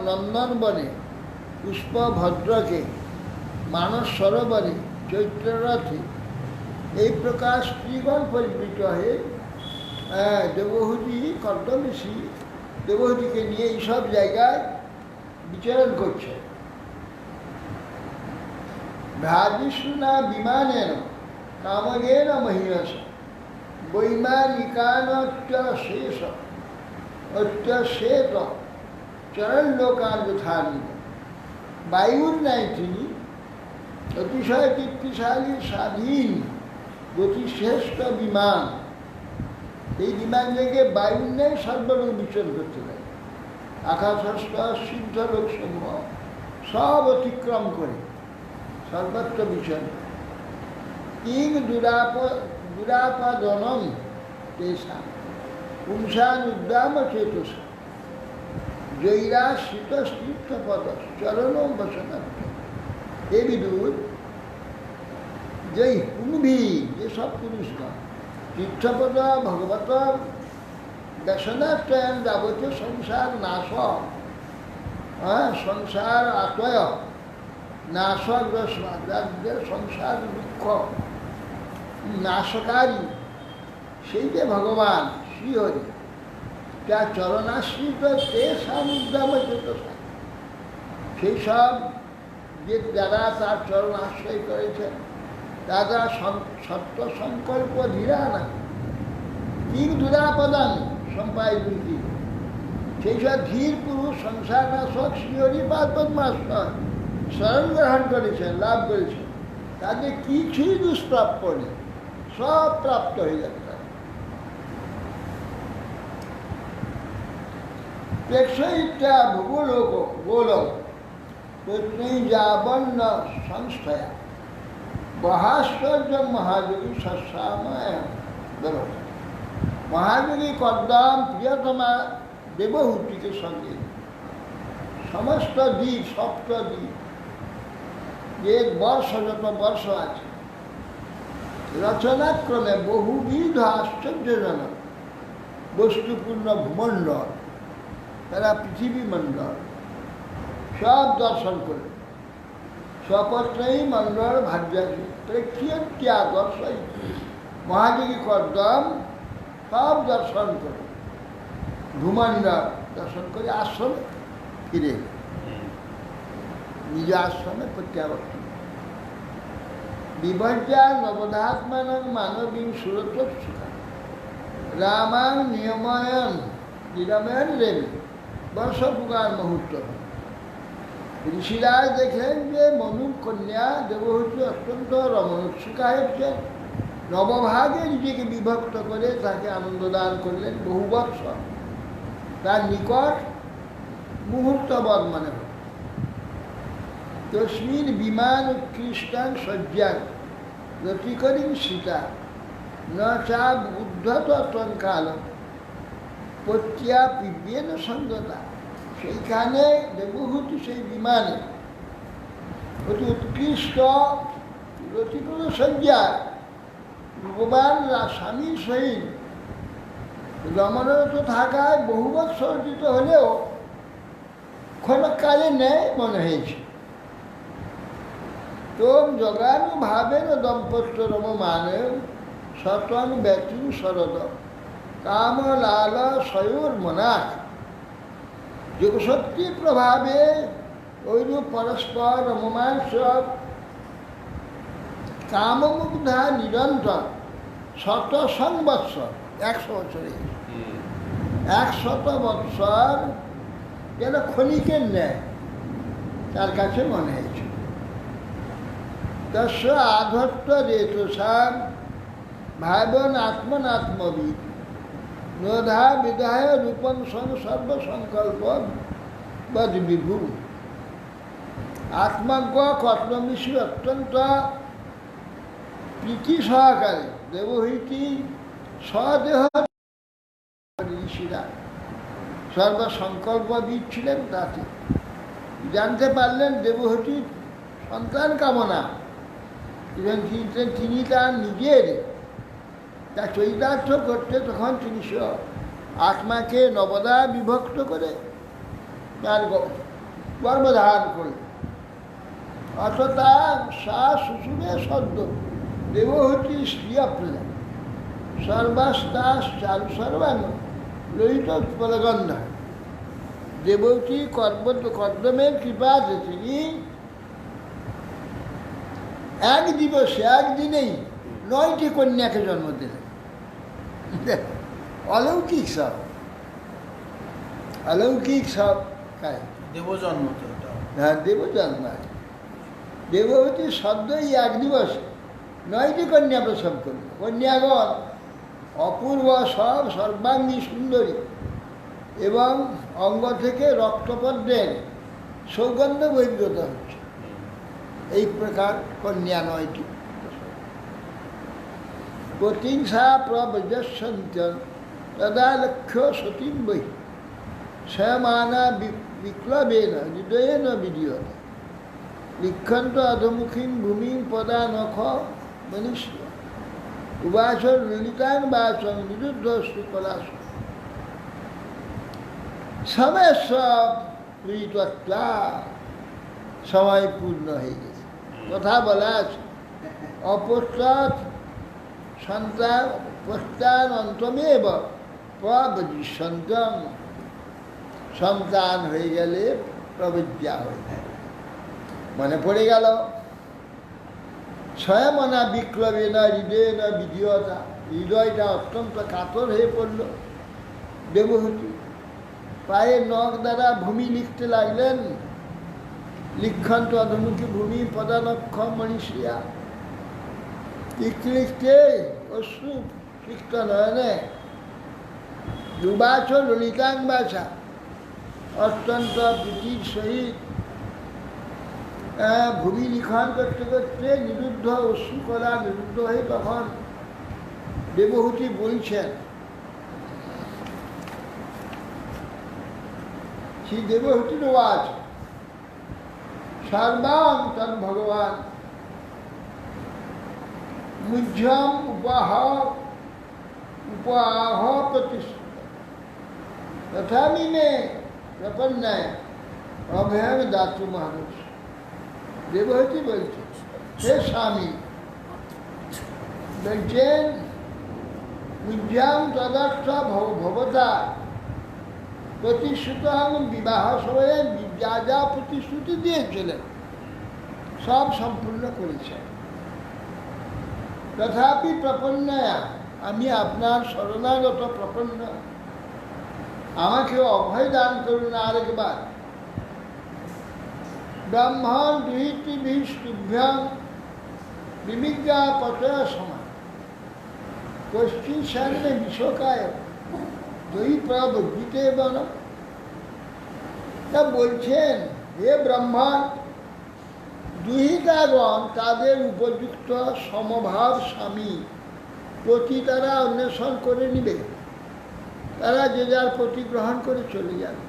নন্দনবনে, পুষ্পভদ্রকে, মানস সরোবরে, চৈত্ররথে, এই প্রকার স্ত্রীগণ পরিবৃত হয়ে দেবহূতি কর্দমঋষি দেবহূতিকে নিয়ে এইসব জায়গায় বিচরণ করছে। ভ্রাজিষ্ণুনা বিমানেন কামগেন মহিয়স বৈমানিকানত্যশেষ অত্যশেত চরণলোকান যথানিত। বায়ুর ন্যায় তিনি অতিশয় কীর্তিশালী স্বাধীন গতিশ্রেষ্ঠ বিমান এই বিমান থেকে বায়ুর নেই সর্বলোক বিচরণ করতে পারে। আকাশস্থ সিদ্ধ লোকসমূহ সব অতিক্রম করে সর্বত্র বিচরণ। কিং দুরাপদনম তেষাং পুংসান উদ্দাম চেতসা জৈরা শীতস্থিতপদ চরণ বসনার্থ। এ বিদুর যে পুনভি, যেসব পুরুষগণ তীর্থপদ ভগবত দর্শনার্থয়ন যাবতীয় সংসার নাশ, সংসার আতয় নাশগ্রস্ত, যাদের সংসার দুঃখ নাশকারী, সেই যে ভগবান শ্রীহরি, যার চরণাশ্রিত তেষাং উদ্দাম চেতসা, সেই সব যে যারা তার চরণ আশ্রয় করেছেন তারা সত্য সংকল্প ধীরা না কিং দুরাপদান সম্পায় দুটি, সেই সব ধীর পুরুষ সংসার নাশক শ্রীহরি পাদ পদ্মাশ্রয় শরণ গ্রহণ করেছেন, লাভ করেছেন, তাদের কিছুই দুষ্প্রাপ্য নেই, সব প্রাপ্ত হয়ে যাবে। প্রেক্ষয়িত্রা ভূগোলোক গোলক পত্নী যাবন্ন সংস্থয়া বহাশ্চর্য মহাযোগী সস্যাময় বেরো। মহাযোগী কদ্দাম প্রিয়তমা দেবহূতিকে সঙ্গে সমস্ত দ্বীপ, সপ্ত দ্বীপ, যে বর্ষ যত বর্ষ আছে, রচনাক্রমে বহুবিধ আশ্চর্যজনক বস্তুপূর্ণ ভূমণ্ডল, তারা পৃথিবী মণ্ডল সব দর্শন করে। স্বপত্রেই মণ্ডল ভাগ্যাসী প্রেক্ষিয়া দর্শই মহাযোগী কর্দম সব দর্শন করে, ভূমণ্ডল দর্শন করে আশ্রমে ফিরে নিজ আশ্রমে প্রত্যাবর্তন। বিভজ্যা নবধাত্মান মানবী সুরতোৎসুকা রামাং নিয়ময়ন নিরাময়ন রেমি বর্ষপুকার মুহূর্ত। ঋষিরাজ দেখলেন যে মনু কন্যা দেবহূতি অত্যন্ত রমণোৎসুকা হচ্ছেন, নবভাগে নিজেকে বিভক্ত করে তাকে আনন্দ দান করলেন বহু বৎসর। তার নিকট মুহূর্তবৎ মনে হল। তস্মিন বিমান উৎকৃষ্টান শয্যাং রতিকরিং সীতা ন চা উদ্ধত তৎকাল পত্যা পিবেন সঙ্গতা। সেইখানে দেবহূতি সেই বিমানে অতি উৎকৃষ্ট রতিকর শয্যা ভগবান স্বামীর সহিত রমণরত থাকায় বহু বৎসর অতীত হলেও ক্ষণকালে নেয় মনে হয়েছে। তোম জগানুভাবেন দম্পত্য রমমানে সতন ব্যতিং শরদ কাম লাল সয়োর মনাক। যোগশক্তি প্রভাবে ওইরূপ পরস্পর রমমান সব কামমুগ্ধা নিরন্তর 100 সংবৎসর, 100 বছরে 100 বৎসর যেন ক্ষণিকের ন্যায় তার কাছে মনে হয়েছে। তস্য আধত্ত রেতসাম ভাবন আত্মনাত্মবিদ নোধা বিদায় রূপম সর্বসংকল্প বদ বিভু। আত্মজ্ঞ কর্মমিষু অত্যন্ত প্রীতি সহকারে দেবহূতি স্বদেহ ঋষিরা সর্বসংকল্পবিদ ছিলেন। তাতে জানতে পারলেন দেবহূতির সন্তান কামনা এবং তিনি তার নিজের তা চরিতার্থ করতে তখন তিনি আত্মাকে নবদা বিভক্ত করে তার গর্ভধারণ করলেন। অত তার শ্বশুরে সদ্য দেবহূতি স্ত্রী প্রজা সর্বাস্তাস চারু সর্বাঙ্গ লোহিত উৎপলগন্ধ। দেবহূতি কর্দমের কৃপাতে তিনি এক দিবসে, একদিনেই 9টি কন্যাকে জন্ম দিলেন। অলৌকিক সব, অলৌকিক সব কাজ। দেবজন্ম তো এটা। হ্যাঁ, দেবজন্ম। দেবহূতি সদ্যই এক দিবসে 9টি কন্যা প্রসব করল। কন্যাগণ অপূর্ব সব সর্বাঙ্গী সুন্দরী এবং অঙ্গ থেকে রক্তপদ্মের সৌগন্ধ বহির্গত হচ্ছে। এই প্রকার কন্যা নয়টি। প্রতিংসা প্রবজস্যন্ত্যং তদা লক্ষ্য সতীম বহি স্বয়মানা বিক্লবেন হৃদয়েন বিদীয়তে লিখন্ত অধমুখীম ভূমিম পদা নখ মনুষ্য উবাচ ললিতাং বাচং নিরুদ্ধ শুকলাস সমস্ত প্রীতত্বা সময় পূর্ণ হয়ে গেছে। কথা বলা আছে অপশ্চাৎ সন্তান পশ্চাৎ অন্তমেব প্রবজিষ্যন্তং, সন্তান হয়ে গেলে প্রবজ্ঞা হয়ে যায়। মনে পড়ে গেল স্বয়মনা বিক্রমে না হৃদয়ে না বিধীয়তা, হৃদয়টা অত্যন্ত কাতর হয়ে পড়ল। দেবহূতি পায়ের নখ দ্বারা ভূমি লিখতে লাগলেন, লিখন্ত অধমুখী ভূমি পদানক্ষ মনীষিয়া। লিখতে লিখতে অশ্রু সিক্ত নয়নে দুবাচ ললিতাং বাচা অত্যন্ত প্রীতির সহিত ভূমি লিখন করতে করতে নিরুদ্ধ অশ্রুকলা নিরুদ্ধ হয়ে তখন দেবহূতি বলছেন, শ্রী দেবহূতির ওয়াজ সর্বাং তন ভগবান মুহ্যম উপাহ প্রতিষ্ঠিত তথামি মে প্রপন্নায় অভয়ং দাতু মানুষ। দেবহূতি বলছে, হে স্বামী, বলছেন মুহ্যম তদর্থ ভবতা প্রতিশ্রুত বিবাহ সময়ে যা যা প্রতিশ্রুতি দিয়েছিলেন সব সম্পূর্ণ করেছেন। তথাপি প্রপন্নয়া, আমি আপনার শরণাগত প্রপন্ন, আমাকে অভয় দান করুন আরেকবার। ব্রাহ্মণ দুহিতিভিষ্টুভ্যাং বিবিজ্ঞা পতয়া সমান কশ্চিন সামনে বিশ্বকায় দই প্রবজ্জিতে বন। তা বলছেন, হে ব্রাহ্মণ, দুহিতাগণ তাদের উপযুক্ত সমভাব স্বামী প্রতি তারা অন্বেষণ করে নিবে, তারা যে যার প্রতি গ্রহণ করে চলে যাবে।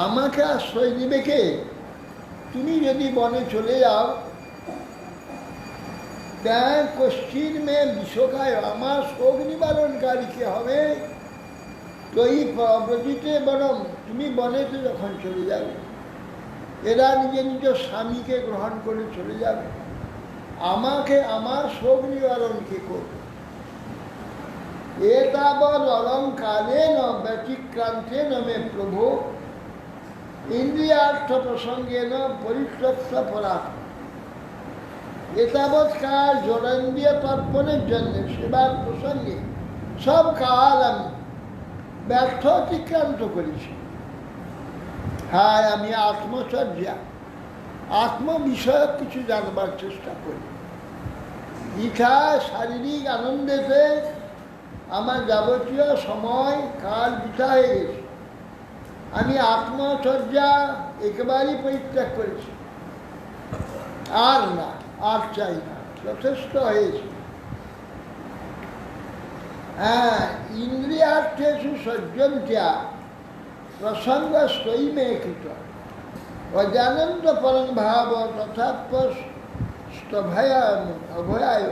আমাকে আশ্রয় দিবে কে? তুমি যদি বনে চলে যাও, দেখ কশ্চিন মে বিশ্বকায়, আমার শোক নিবারণকারী কে হবে? তো এই প্রব্রজিতে বরং তুমি বনেতে যখন চলে যাবে, এরা নিজে নিজ স্বামীকে গ্রহণ করে চলে যাবে, আমাকে আমার শোক নিবারণ কে করবে? এতাবৎ অলঙ্কারেণ ব্যতিক্রান্তেন মে প্রভু ইন্দ্রিয়ার্থ প্রসঙ্গেন পরিত্যক্ত পরাত্ম। এতাবৎ কাল জড়েন্দ্রিয় তর্পণের জন্য সেবার প্রসঙ্গে সব কাল আমি ব্যর্থ অতিক্রান্ত করেছি। হ্যাঁ, আমি আত্মচর্যা আত্মবিষয়ক কিছু জানবার চেষ্টা করি। ইচ্ছা শারীরিক আনন্দেতে আমার যাবতীয় সময় কাল বৃথা হয়ে গেছে। আমি আত্মচর্যা একেবারেই পরিত্যাগ করেছি, আর না, আর চাই না, যথেষ্ট হয়েছে। হ্যাঁ, ইন্দ্রিয়ার্থেষু সজ্জন্ত্যা প্রসঙ্গ স্বয়মে কৃত অজানন্ত পরং ভাব তথাভয়ায়।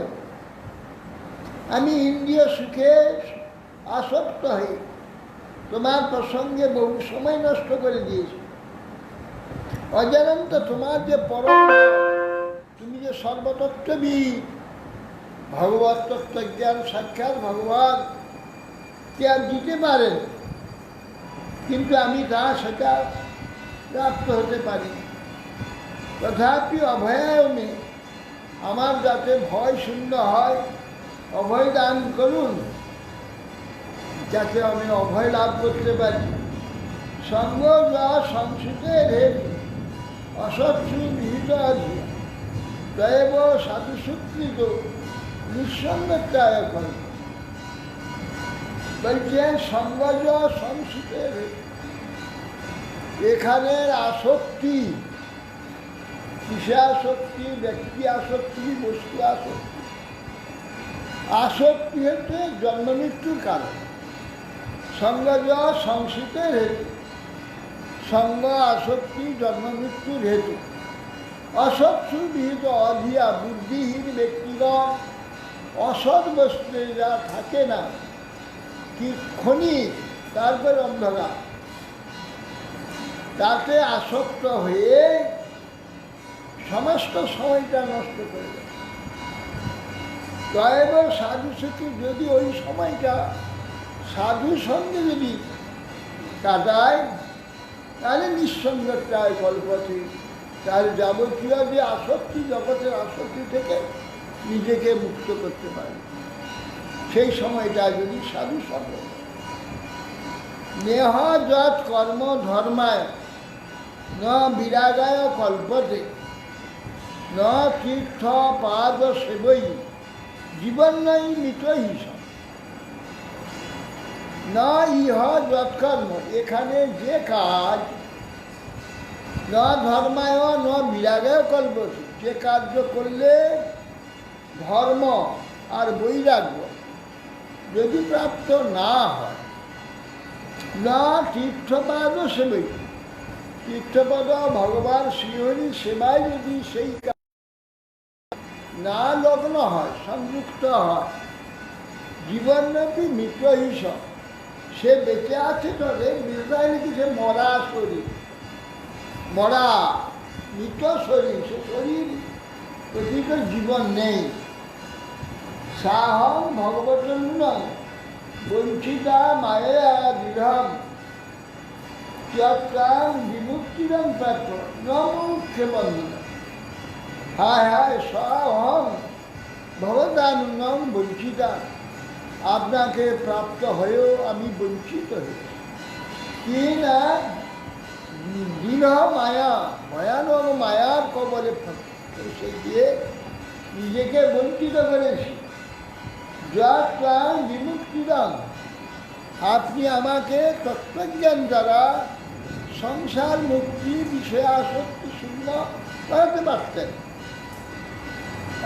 আমি ইন্দ্রিয় সুখে আসক্ত হয়ে তোমার প্রসঙ্গে বহু সময় নষ্ট করে দিয়েছি। অজানন্ত তোমার যে পরম, তুমি যে সর্বতত্ত্ববিদ, ভগবত তত্ত্বজ্ঞান সাক্ষাৎ ভগবান কে আর দিতে পারেন, কিন্তু আমি সেটা প্রাপ্ত হতে পারি। তথাপি অভয়ায়মে, আমার যাতে ভয় শূন্য হয়, অভয় দান করুন, যাতে আমি অভয় লাভ করতে পারি। সঙ্গ যা সংস্কৃতের হেতু অসৎসু বিহিত অধিয়া দৈব সাধুসূত্রিত নিঃসঙ্গত্যায় কল্প। বলছেন সঙ্গজ সংস্কৃতের এখানের আসক্তি, কিসে আসক্তি? ব্যক্তি আসক্তি, বস্তু আসক্তি। আসক্তি হচ্ছে জন্ম মৃত্যুর কারণ। সঙ্গজ সংস্কৃতের হেতু, সঙ্গ আসক্তি জন্ম মৃত্যুর হেতু। অসৎসু বিহিত অধিয়া বুদ্ধিহীন ব্যক্তিগণ অসৎ বস্তুতে যা থাকে না, কি ক্ষণিক, তারপর অন্ধকার, তাতে আসক্ত হয়ে সমস্ত সময়টা নষ্ট করে দেয়। তবে সাধু সুখী যদি ওই সময়টা সাধুর সঙ্গে যদি কাটায়, তাহলে নিঃসঙ্গতায় কল্পতে, তার যাবতীয় যে আসক্তি, জগতের আসক্তি থেকে নিজেকে মুক্ত করতে পারে। সেই সময়টা যদি সাধু সঙ্গ। নেহ যৎ কর্ম ধর্মায় ন বিরাগায় কল্পতে ন তীর্থ পাদ সেবই জীবন্নই মৃত হিস। না ইহ যৎকর্ম, এখানে যে কাজ, না ধর্মায় ন বিরাগায় কল্পতে, যে কার্য করলে ধর্ম আর বৈরাগ্য যদি প্রাপ্ত না হয়, না তীর্থপাদ সেবই, তীর্থপদ ভগবান শ্রীহরির সেবায় যদি সেই না লগ্ন হয়, সংযুক্ত হয়, জীবনব্যাপী মৃত হিসাব, সে বেঁচে আছে তবে বিদায় নাকি সে মরা শরীর, মরা মৃত শরীর, সে শরীর প্রতিত জীবন নেই। সাহং ভগবতন্ন বঞ্চিতা মায়া দৃঢ়ম ত্যাগ বিমুক্তিরম প্রাপ্য ন মুখ্য বন্ধন। হায় হায় সাহং ভগবতানন্দম বঞ্চিতা, আপনাকে প্রাপ্ত হয়েও আমি বঞ্চিত হয়েছি। কি না দৃঢ় মায়া, ভয়ানক মায়ার কবলে সে গিয়ে নিজেকে বঞ্চিত করেছি। যৎ বিমুক্তিদান, আপনি আমাকে তত্ত্বজ্ঞান দ্বারা সংসার মুক্তি, বিষয় আসক্তি শূন্য করাতে পারতেন,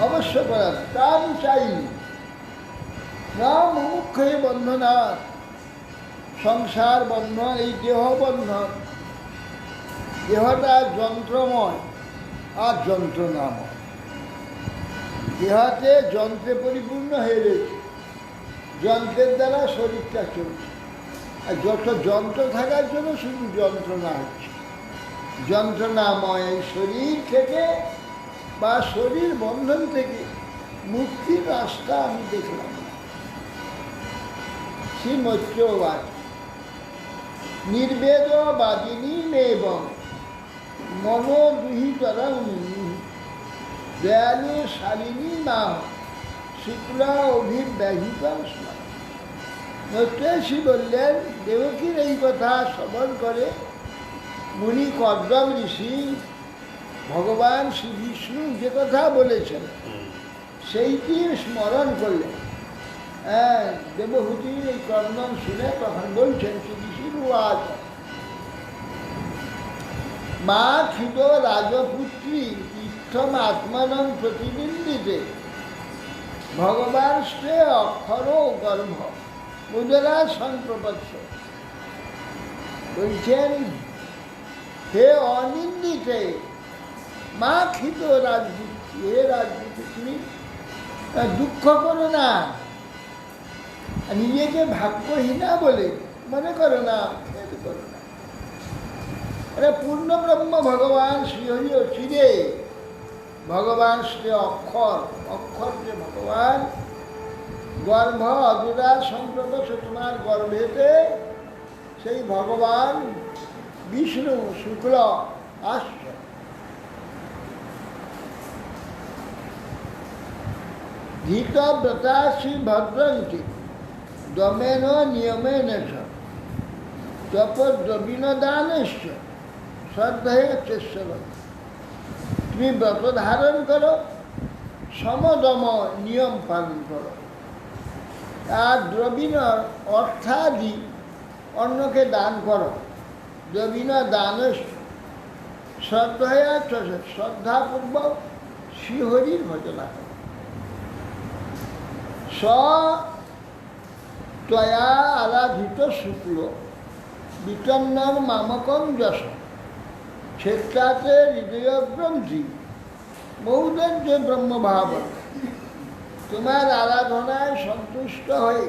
অবশ্য করার, তা আমি চাইনি। না মুমুক্ষ বন্ধনার, সংসার বন্ধন, এই দেহ বন্ধন, দেহটা যন্ত্রময় আর যন্ত্রণাময়। দেহতে যন্ত্রে পরিপূর্ণ হয়ে রয়েছে, যন্ত্রের দ্বারা শরীরটা চলছে, আর যত যন্ত্র থাকার জন্য শুধু যন্ত্রণা হচ্ছে। যন্ত্রণাময় এই শরীর থেকে বা শরীর বন্ধন থেকে মুক্তির রাস্তা আমি দেখলাম। শ্রীমৈত্রবাদ নির্বেদবাদিনী এবং মনোদুহিতরং দয়ালু শালিনী মা শুক্লা অভিব্যাহিতং স্মরণ। মৈত্রেয়ী বললেন, দেবকীর এই কথা শ্রবণ করে মুনি কর্দম ঋষি ভগবান শ্রী বিষ্ণু যে কথা বলেছেন সেইটি স্মরণ করলেন। দেবহূতির এই কর্দম শুনে তখন বলছেন শ্রী ঋষির ওয়াজ, মা ক্ষিত রাজপুত্রী ইত্থম আত্মানং প্রতিবিন্দিতে ভগবান শ্রে অক্ষর গর্ভ মুদরা সংপ্রপৎস। বলছেন, হে অনিন্দিতে মা ক্ষিত রাজপুত্রী, হে রাজপুত্রী দুঃখ করো না, নিজেকে ভাগ্যহীনা বলে মনে করো না, খেদ করো না। পূর্ণ ব্রহ্ম ভগবান শ্রীহরি চিরে, ভগবান শ্রী অক্ষর, অক্ষর যে ভগবান, গর্ভ অজুরা সম্প্রদায় তোমার গর্ভেতে সেই ভগবান বিষ্ণু শুক্ল আসছে। ধীত ব্রতাশ্রী ভদ্রন্তি দমেন নিয়মেন তপদ্রবিণ দানশ্চ শ্রদ্ধেয় চেষ্টা। তুমি ব্রত ধারণ করো, সমদম নিয়ম পালন করো, আর দ্রবিণ অর্থাদি অন্যকে দান করো। দ্রবিণ দানের শ্রদ্ধয়া শ্রদ্ধাপূর্বক শ্রীহরির ভজনা করো। স ত্বয়া আরাধিত শুক্ল বিতন্নর মামকম যশ ক্ষেত্রাতে হৃদয়গ্রন্থি বহুদঞ্জ ব্রহ্মভাব। তোমার আরাধনায় সন্তুষ্ট হয়ে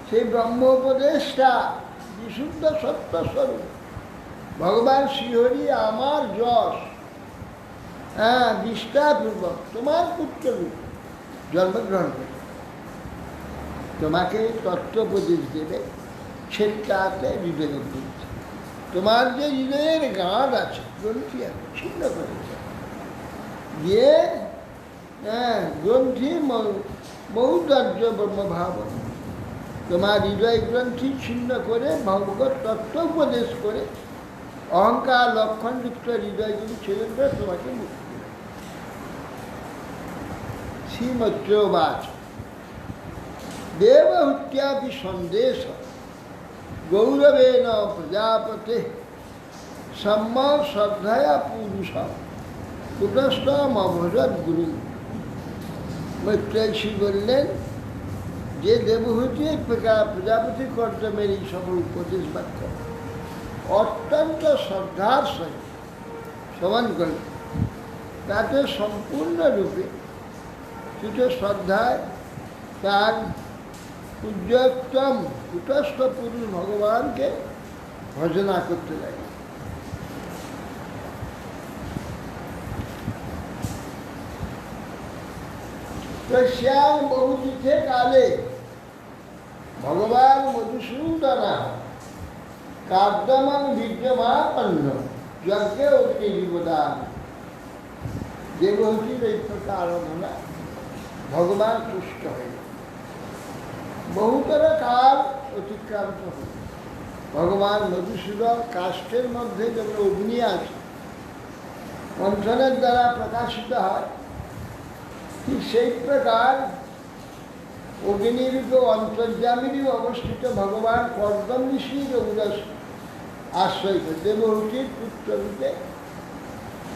সেই ব্রহ্মোপদেশটা বিশুদ্ধ সত্যস্বরূপ ভগবান শ্রীহরি আমার যশ নিষ্ঠাপূর্বক তোমার পুত্ররূপ জন্মগ্রহণ করে তোমাকে তত্ত্বোপদেশ দেবে। সেটাতে হৃদয় গ্রন্থি, তোমার যে হৃদয়ের গাঁট আছে, গ্রন্থি আছে, ছিন্ন করেছে দিয়ে গ্রন্থি মৌদার্য ব্রহ্মভাব। তোমার হৃদয় গ্রন্থি ছিন্ন করে ভগবত তত্ত্ব উপদেশ করে অহংকার লক্ষণযুক্ত হৃদয়গুলি ছেড়ে করে তোমাকে মুক্তি দেবে। শ্রীমদ্রবাচ দেবহত্যাপি সন্দেশ গৌরবেণ প্রজাপতে সম্যক শ্রদ্ধয়া পুরুষ কুটস্থম অভজত গুরু। মৈত্রেয়ী বললেন যে দেবহূতি প্রজাপতি কর্তমের এই সকল উপদেশ বাক্য অত্যন্ত শ্রদ্ধার সহিত শ্রবণ করলেন, তাতে সম্পূর্ণরূপে কিছু শ্রদ্ধায় তার পূজ্যোত্তম কুটস্থ পুরুষ ভগবানকে ভজনা করতে লাগে। শ্যাম বহুতিথে কালে ভগবান মধুসূদনা কার্যমান বিদ্যমাপন্ন যজ্ঞে অগ্নি বিবদান। দেবহূতির এই প্রকার আরাধনা ভগবান তুষ্ট হয়ে বহুতর কাল অতিক্রান্ত হল। ভগবান মধুসূদন কাষ্ঠের মধ্যে যেমন অগ্নি আছে, মন্থনের দ্বারা প্রকাশিত হয়, ঠিক সেই প্রকার অগ্নিরূপে অন্তর্যামীরূপে অবস্থিত ভগবান কর্দম ঋষির উদাস আশ্রয় করে দেবহূতির পুত্ররূপে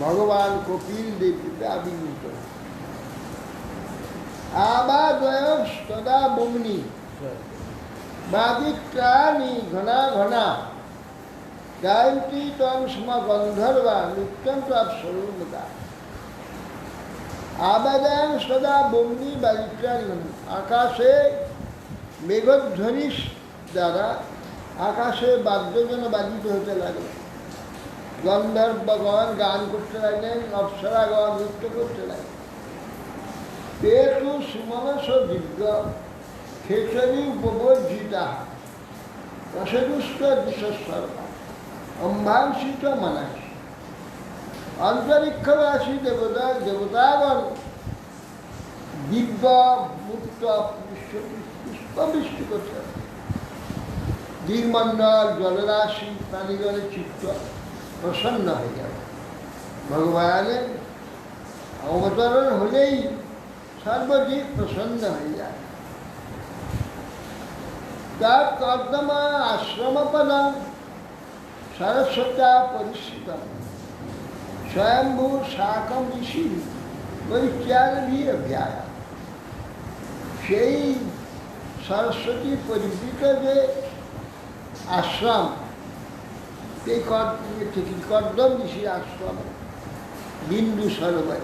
ভগবান কপিল দেবরূপে আবির্ভূত। আবাদয় সদা বমনি বাদিত্রাণী ঘনা ঘনা গায়ন্তী তং স্ম গন্ধর্বা নিত্যম প্রাপ্সরুমতা। আবাদান সদা বমনি বাদিত্রাণী আকাশে মেঘধ্বনি দ্বারা আকাশে বাদ্যজন বাজিত হতে লাগলো, গন্ধর্বগণ গান করতে লাগলেন, অপ্সরাগণ নৃত্য করতে লাগলেন। পেটু সুমনস দিব্য খেচরি উপবর্জিতা রসদুষ্ট দিশস্বর্বা অম্বাংশিত মানাসী। অন্তরিক্ষবাসী দেবতাগণ দিব্য মুক্ত পুষ্পবৃষ্টি করতে, দিগমণ্ডল জলরাশি প্রাণীগণের চিত্ত প্রসন্ন হয়ে যাবে। ভগবানের অবতরণ হলেই সর্বদিক প্রসন্ন হয়ে যায়। তার কর্দমা আশ্রমপদম সরস্বতা পরিশ্রিত স্বয়ম্ভূ শাকম ঋষি পরিত্যাগী অভ্যায়। সেই সরস্বতী পরিবৃত যে আশ্রম, এই কর্দম ঋষির আশ্রম বিন্দু সরোবর,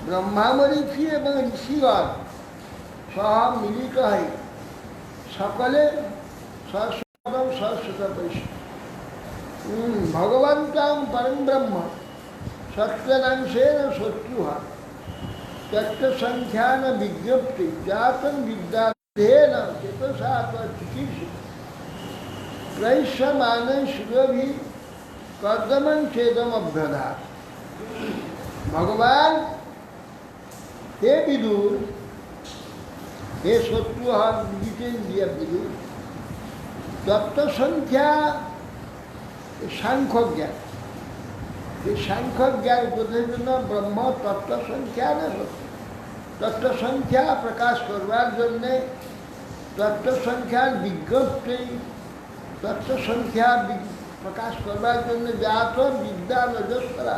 ব্রহ্মামরিষি এবং ঋষিগণ সব মিলিত হয়ে সকলে সরস্বতা পরিষ্কার ভগবন্তাং পরম ব্রহ্ম সত্যনাংশেন শত্রুহা তত্ত্বসংখ্যান বিজ্ঞপ্তি জাতং বিদ্যাধেন চেতসা চিকিৎসা त्रैष्यमानै सुरभि कर्दमं चेदम अभ्यधा। भगवान हे विदुर, हे शत्रुहर जितेन्द्रिय विदुर, तत्व संख्या सांख्य ज्ञान, ये सांख्य ज्ञान उपदेश ब्रह्म तत्व संख्या न तत्व संख्या प्रकाश करवार जन्य তত্ত্ব সংখ্যার বিজ্ঞপ্তি, তত্ত্ব সংখ্যা প্রকাশ করবার জন্য জাত বিদ্যা রজস্বরা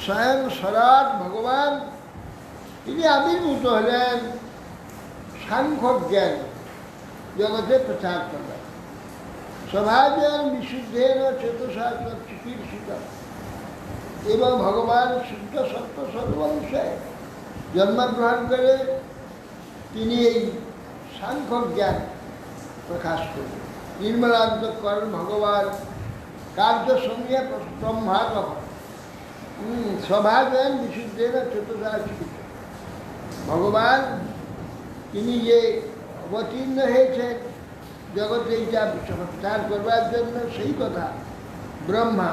স্বয়ং স্বরাট ভগবান তিনি আবির্ভূত হলেন সাংখ্য জ্ঞান জগতে প্রচার করলেন। স্বভাবের বিশুদ্ধের চেতসা চিকিৎসিত এবং ভগবান শুদ্ধ সত্য সর্বংশে জন্মগ্রহণ করে তিনি এই সাংখ্য জ্ঞান প্রকাশ করলেন। নির্মলান্তকরণ ভগবান কার্য সঙ্গে ব্রহ্মাত্ম স্বভাবের বিশুদ্ধের চেতসা চিকিৎসিত ভগবান তিনি যে অবতীর্ণ হয়েছেন জগতে এইটা প্রচার করবার জন্য, সেই কথা ব্রহ্মা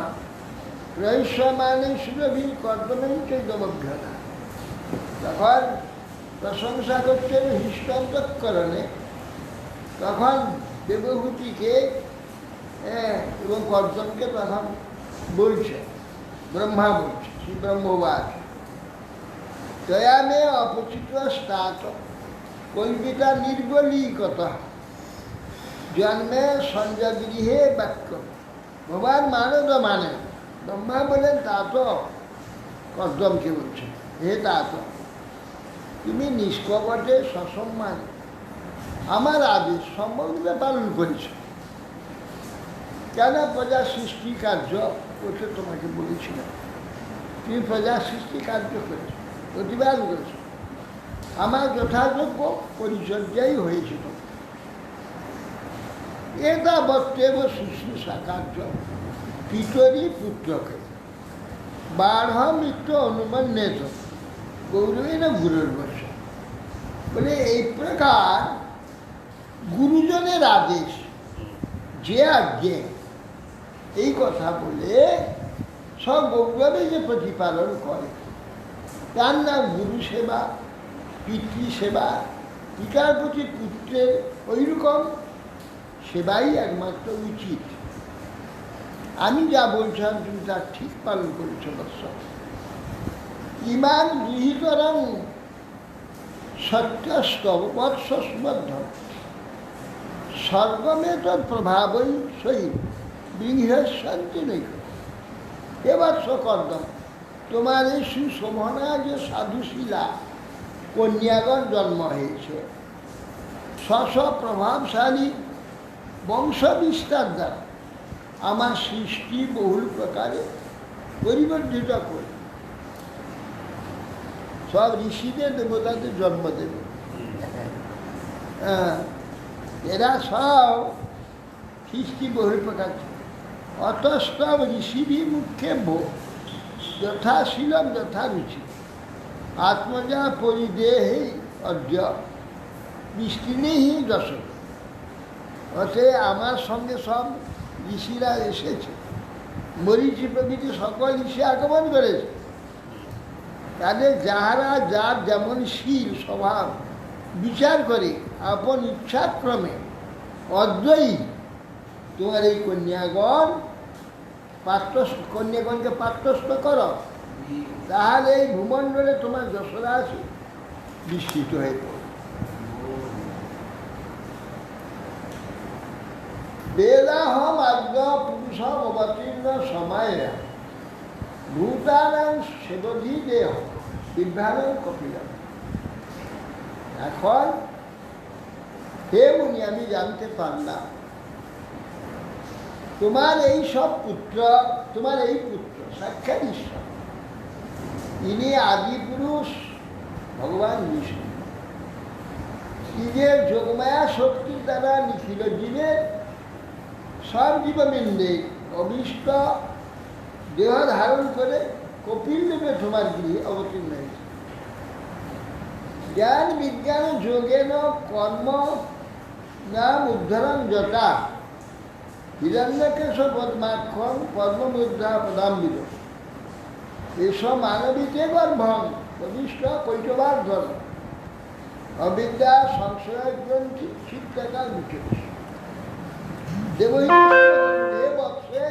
রহস্য মানে সুরভি কর্দমেই চৈতমভ্যতা। তখন প্রশংসা করছেন হৃষ্টন্তকরণে, তখন দেবহূতিকে এবং কর্দমকে তখন বলছে, ব্রহ্মা বলছে, শ্রী ব্রহ্মবাদ তয়ামে অপচিত স্নাত কল্পিতা নির্বলীকত জন্মে সঞ্জগৃহে বাক্য। ভগবান মানে তো মানে, ব্রহ্মা বলেন তা তো কর্দমকে বলছে, হে তা তো তুমি নিষ্কপটে সসম্মান আমার আদেশ সম্বন্ধে পালন করেছ। কেন প্রজা সৃষ্টি কার্য করতে তোমাকে বলেছিলাম, তুমি প্রজা সৃষ্টি কার্য করেছ, প্রতিবাদ করেছ, আমার যথাযোগ্য পরিচর্যাই হয়েছিল। এটা বক্তব্য শুশ্রূষা কার্য পিতরি পুত্রকে বারহ মিত্র অনুমান নেত গৌরবের গুরুর বর্ষ বলে এই প্রকার গুরুজনের আদেশ যে আজ্ঞে এই কথা বলে সব গৌরবে যে প্রতিপালন করে তার নাম গুরু সেবা, পিতৃসেবা, পিতার প্রতি পুত্রের ওইরকম সেবাই একমাত্র উচিত। আমি যা বলছিলাম তুমি তা ঠিক পালন করেছ বৎস। ইমান গৃহীতরং সত্যস্তব বৎসস্বদ্ধ স্বর্গমে তোর প্রভাবই সহিত গৃহশান্তি নেই। এ বৎস কর্দম তোমার এই সুশোভনা যে সাধুশীলা কন্যাগণ জন্ম হয়েছে, স্ব প্রভাবশালী বংশ বিস্তার দ্বারা আমার সৃষ্টি বহুল প্রকারে পরিবর্ধিত করে সব ঋষিদের দেবতাদের জন্ম দেবে। এরা সব সৃষ্টি বহুল প্রকার অতস্তব ঋষিভি মুখ্যে যথাশীলম যথারুচি আত্মজা পরিদেহে অর্য বিস্তীর্ণেহি দশ। অতএব আমার সঙ্গে সব ঋষিরা এসেছে, মরীচি প্রভৃতি সকল ঋষি আগমন করেছে। তাদের যাহারা যার যেমন শীল স্বভাব বিচার করে আপন ইচ্ছাক্রমে অদ্বয়ী তোমার এই কন্যাগণকে পাত্রস্থ করো, তাহলে এই ভূমণ্ডলে তোমার যশোরাশি বিস্তৃত হয়ে পড়ে। বেদাহম আজ্ঞ পুরুষম অবতীর্ণ সময়েরা ভূতানাং সেবধি দেহ বিভ্রাণ কপিলাম। এখন হে মুনি, আমি জানতে পারলাম তোমার এই সব পুত্র, তোমার এই পুত্র সাক্ষাৎ ঈশ্বর, ইনি আদি পুরুষ ভগবান বিষ্ণু, নিজের যোগমায়া শক্তির দ্বারা নিখিল জীবের সব জীববৃন্দে অভীষ্ট দেহ ধারণ করে কপিল দেবে তোমার গৃহে অবতীর্ণ হয়েছে। জ্ঞান বিজ্ঞান যোগেন কর্ম নাম উদ্ধরণ যথা হিরণ্যকেশ পদ্মাক্ষণ পদ্মমুদ্রা পদাম্বিত এসব মানবীতে গর্ভম প্রবিষ্ট কৈশবার ধর্ম অবিদ্যা সংশয় গ্রন্থি শিক্ষাকার বিশেষ দেববৎসে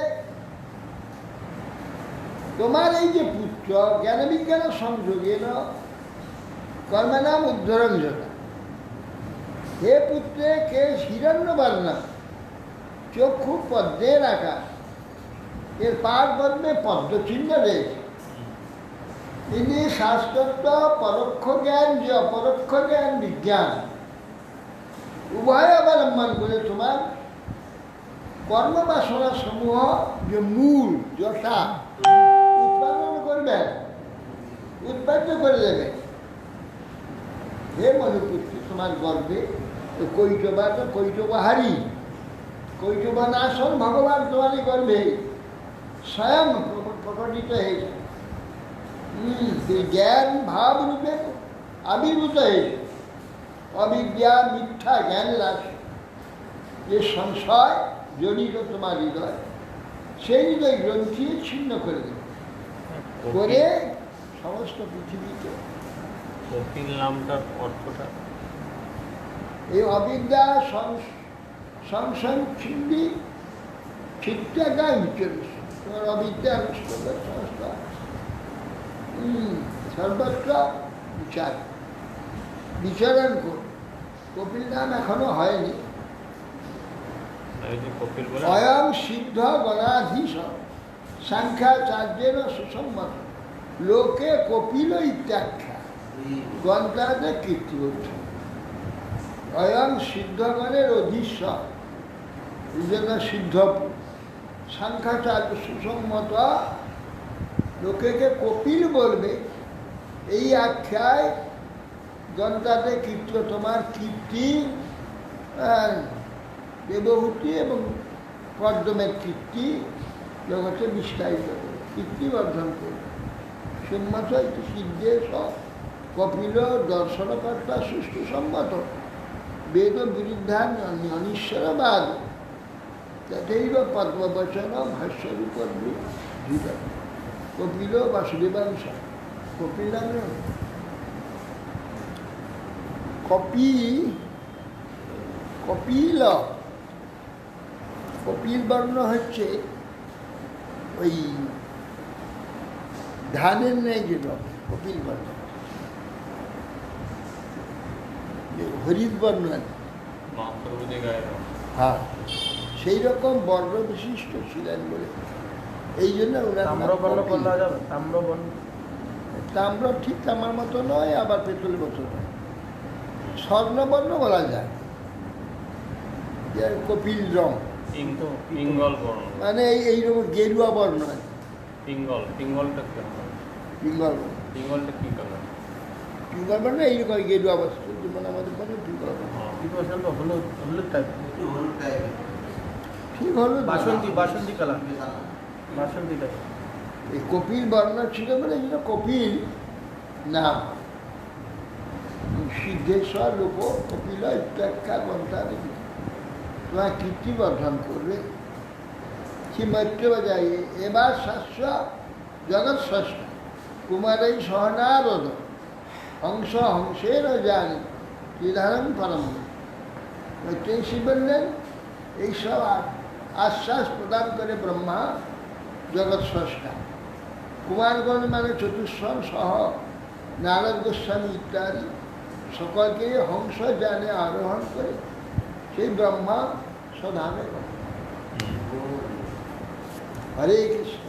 তোমার এই যে পুত্র জ্ঞান বিজ্ঞানের সংযোগে কর্মনাম উদ্ধরণ যথা হে পুত্রে কেশ হিরণ্যবর্ণা, চক্ষু পদ্মের আকার, এর পার পদ্মে পদ্মচিহ্ন রয়েছে। তিনি শাস্ত্রত্ব পরোক্ষ জ্ঞান যে অপরোক্ষ জ্ঞান বিজ্ঞান উভয় অবলম্বন করে তোমার কর্মবাসনা সমূহ যে মূল যথা উৎপাদন করবেন, উৎপাদ্য করে দেবে। হে মনুপুত্রী, তোমার গর্বে কৈটবাহারী কৈটবানাশন ভগবান তোমারই গর্ভে স্বয়ং প্রকটিত হয়েছে। জ্ঞান ভাব রূপে আবির্ভূত হয়েছে। অবিদ্যা মিথ্যা জ্ঞান রাশি যে সংশয় জড়িত তোমার হৃদয়, সেই হৃদয় গ্রন্থি ছিন্ন করে দেবে, করে সমস্ত পৃথিবীকে। কপিল নামটার অর্থটা? এই অবিদ্যা সংশয় ছিন্দি ঠিকঠাকা বিচরিস, তোমার অবিদ্যা সংস্থা সর্বত্র বিচারণ কর। কপিল নাম এখনো হয়নি। স্বয়ং সিদ্ধ গণাধীশ সাংখ্যাচার্যের সুসম্মত লোকে কপিল ইত্যাখ্যা গ্রন্থাতে কীর্তি করছে। স্বয়ং সিদ্ধগণের অধীশ্বর, এই জন্য সিদ্ধ সাংখ্যাচার্য সুসম্মত লোকেকে কপিল বলবে, এই আখ্যায় গ্রন্থাতে কীর্তি। তোমার কীর্তি দেবহূতি এবং পদ্মের কীর্তি জগতে বিস্তারিত করে, কীর্তি বর্ধন করবে। সম্মত একটি সিদ্ধেশ কপিল দর্শনকর্তা সুষ্ঠু সম্মত বেদ বিরুদ্ধান অনিশ্বরবাদ তথৈব পদ্মবচন ভাষ্যরূপ কপিল বাসুদেবাংশ। কপিল নামে কপিল কপিল বর্ণ হচ্ছে ওই ধানের নেই যে কপিল বর্ণ, হরিৎ বর্ণ, হ্যাঁ সেই রকম বর্ণ বিশিষ্ট ছিলেন বলে এই জন্য তাম্র ঠিক তামার মতো নয়, আবার পেতলের মতো নয়, স্বর্ণবর্ণ বলা যায়। কপিল রং মানে এইরকম গেরুয়া বর্ণ। পিঙ্গল মানে এইরকম গেরুয়া বস্তু, যেমন আমাদের মানে পিঙ্গল ঠিক হলো বাসন্তী কালার, বাসন্তী কালার। এই কপিল বর্ণ ছিল বলে যেটা কপিল নাম। সিদ্ধেশ্বর লোক কপিল ইত্যাখ্যা গ্রন্থাদি তোমার কীর্তি বর্ধন করবে। সে মৈত্র বাজায় এবার শাস্য জগৎ ষষ্ঠ কুমারই সহনারদ হংস হংসের জানি নিধারণ পরম। মৈত্রেয়ী বললেন এইসব আশ্বাস প্রদান করে ব্রহ্মা জগৎ স্রষ্টা। কুমারগণ মানে চতুষ্ষণ সহ নারদ গোস্বামী ইত্যাদি সকলকে হংস জানে আরোহণ করে সেই ব্রহ্মা স্বধামে। হরে কৃষ্ণ।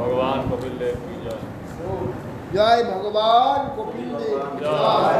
ভগবান কপিল দেব জয়। জয় ভগবান কপিল দেব জয়।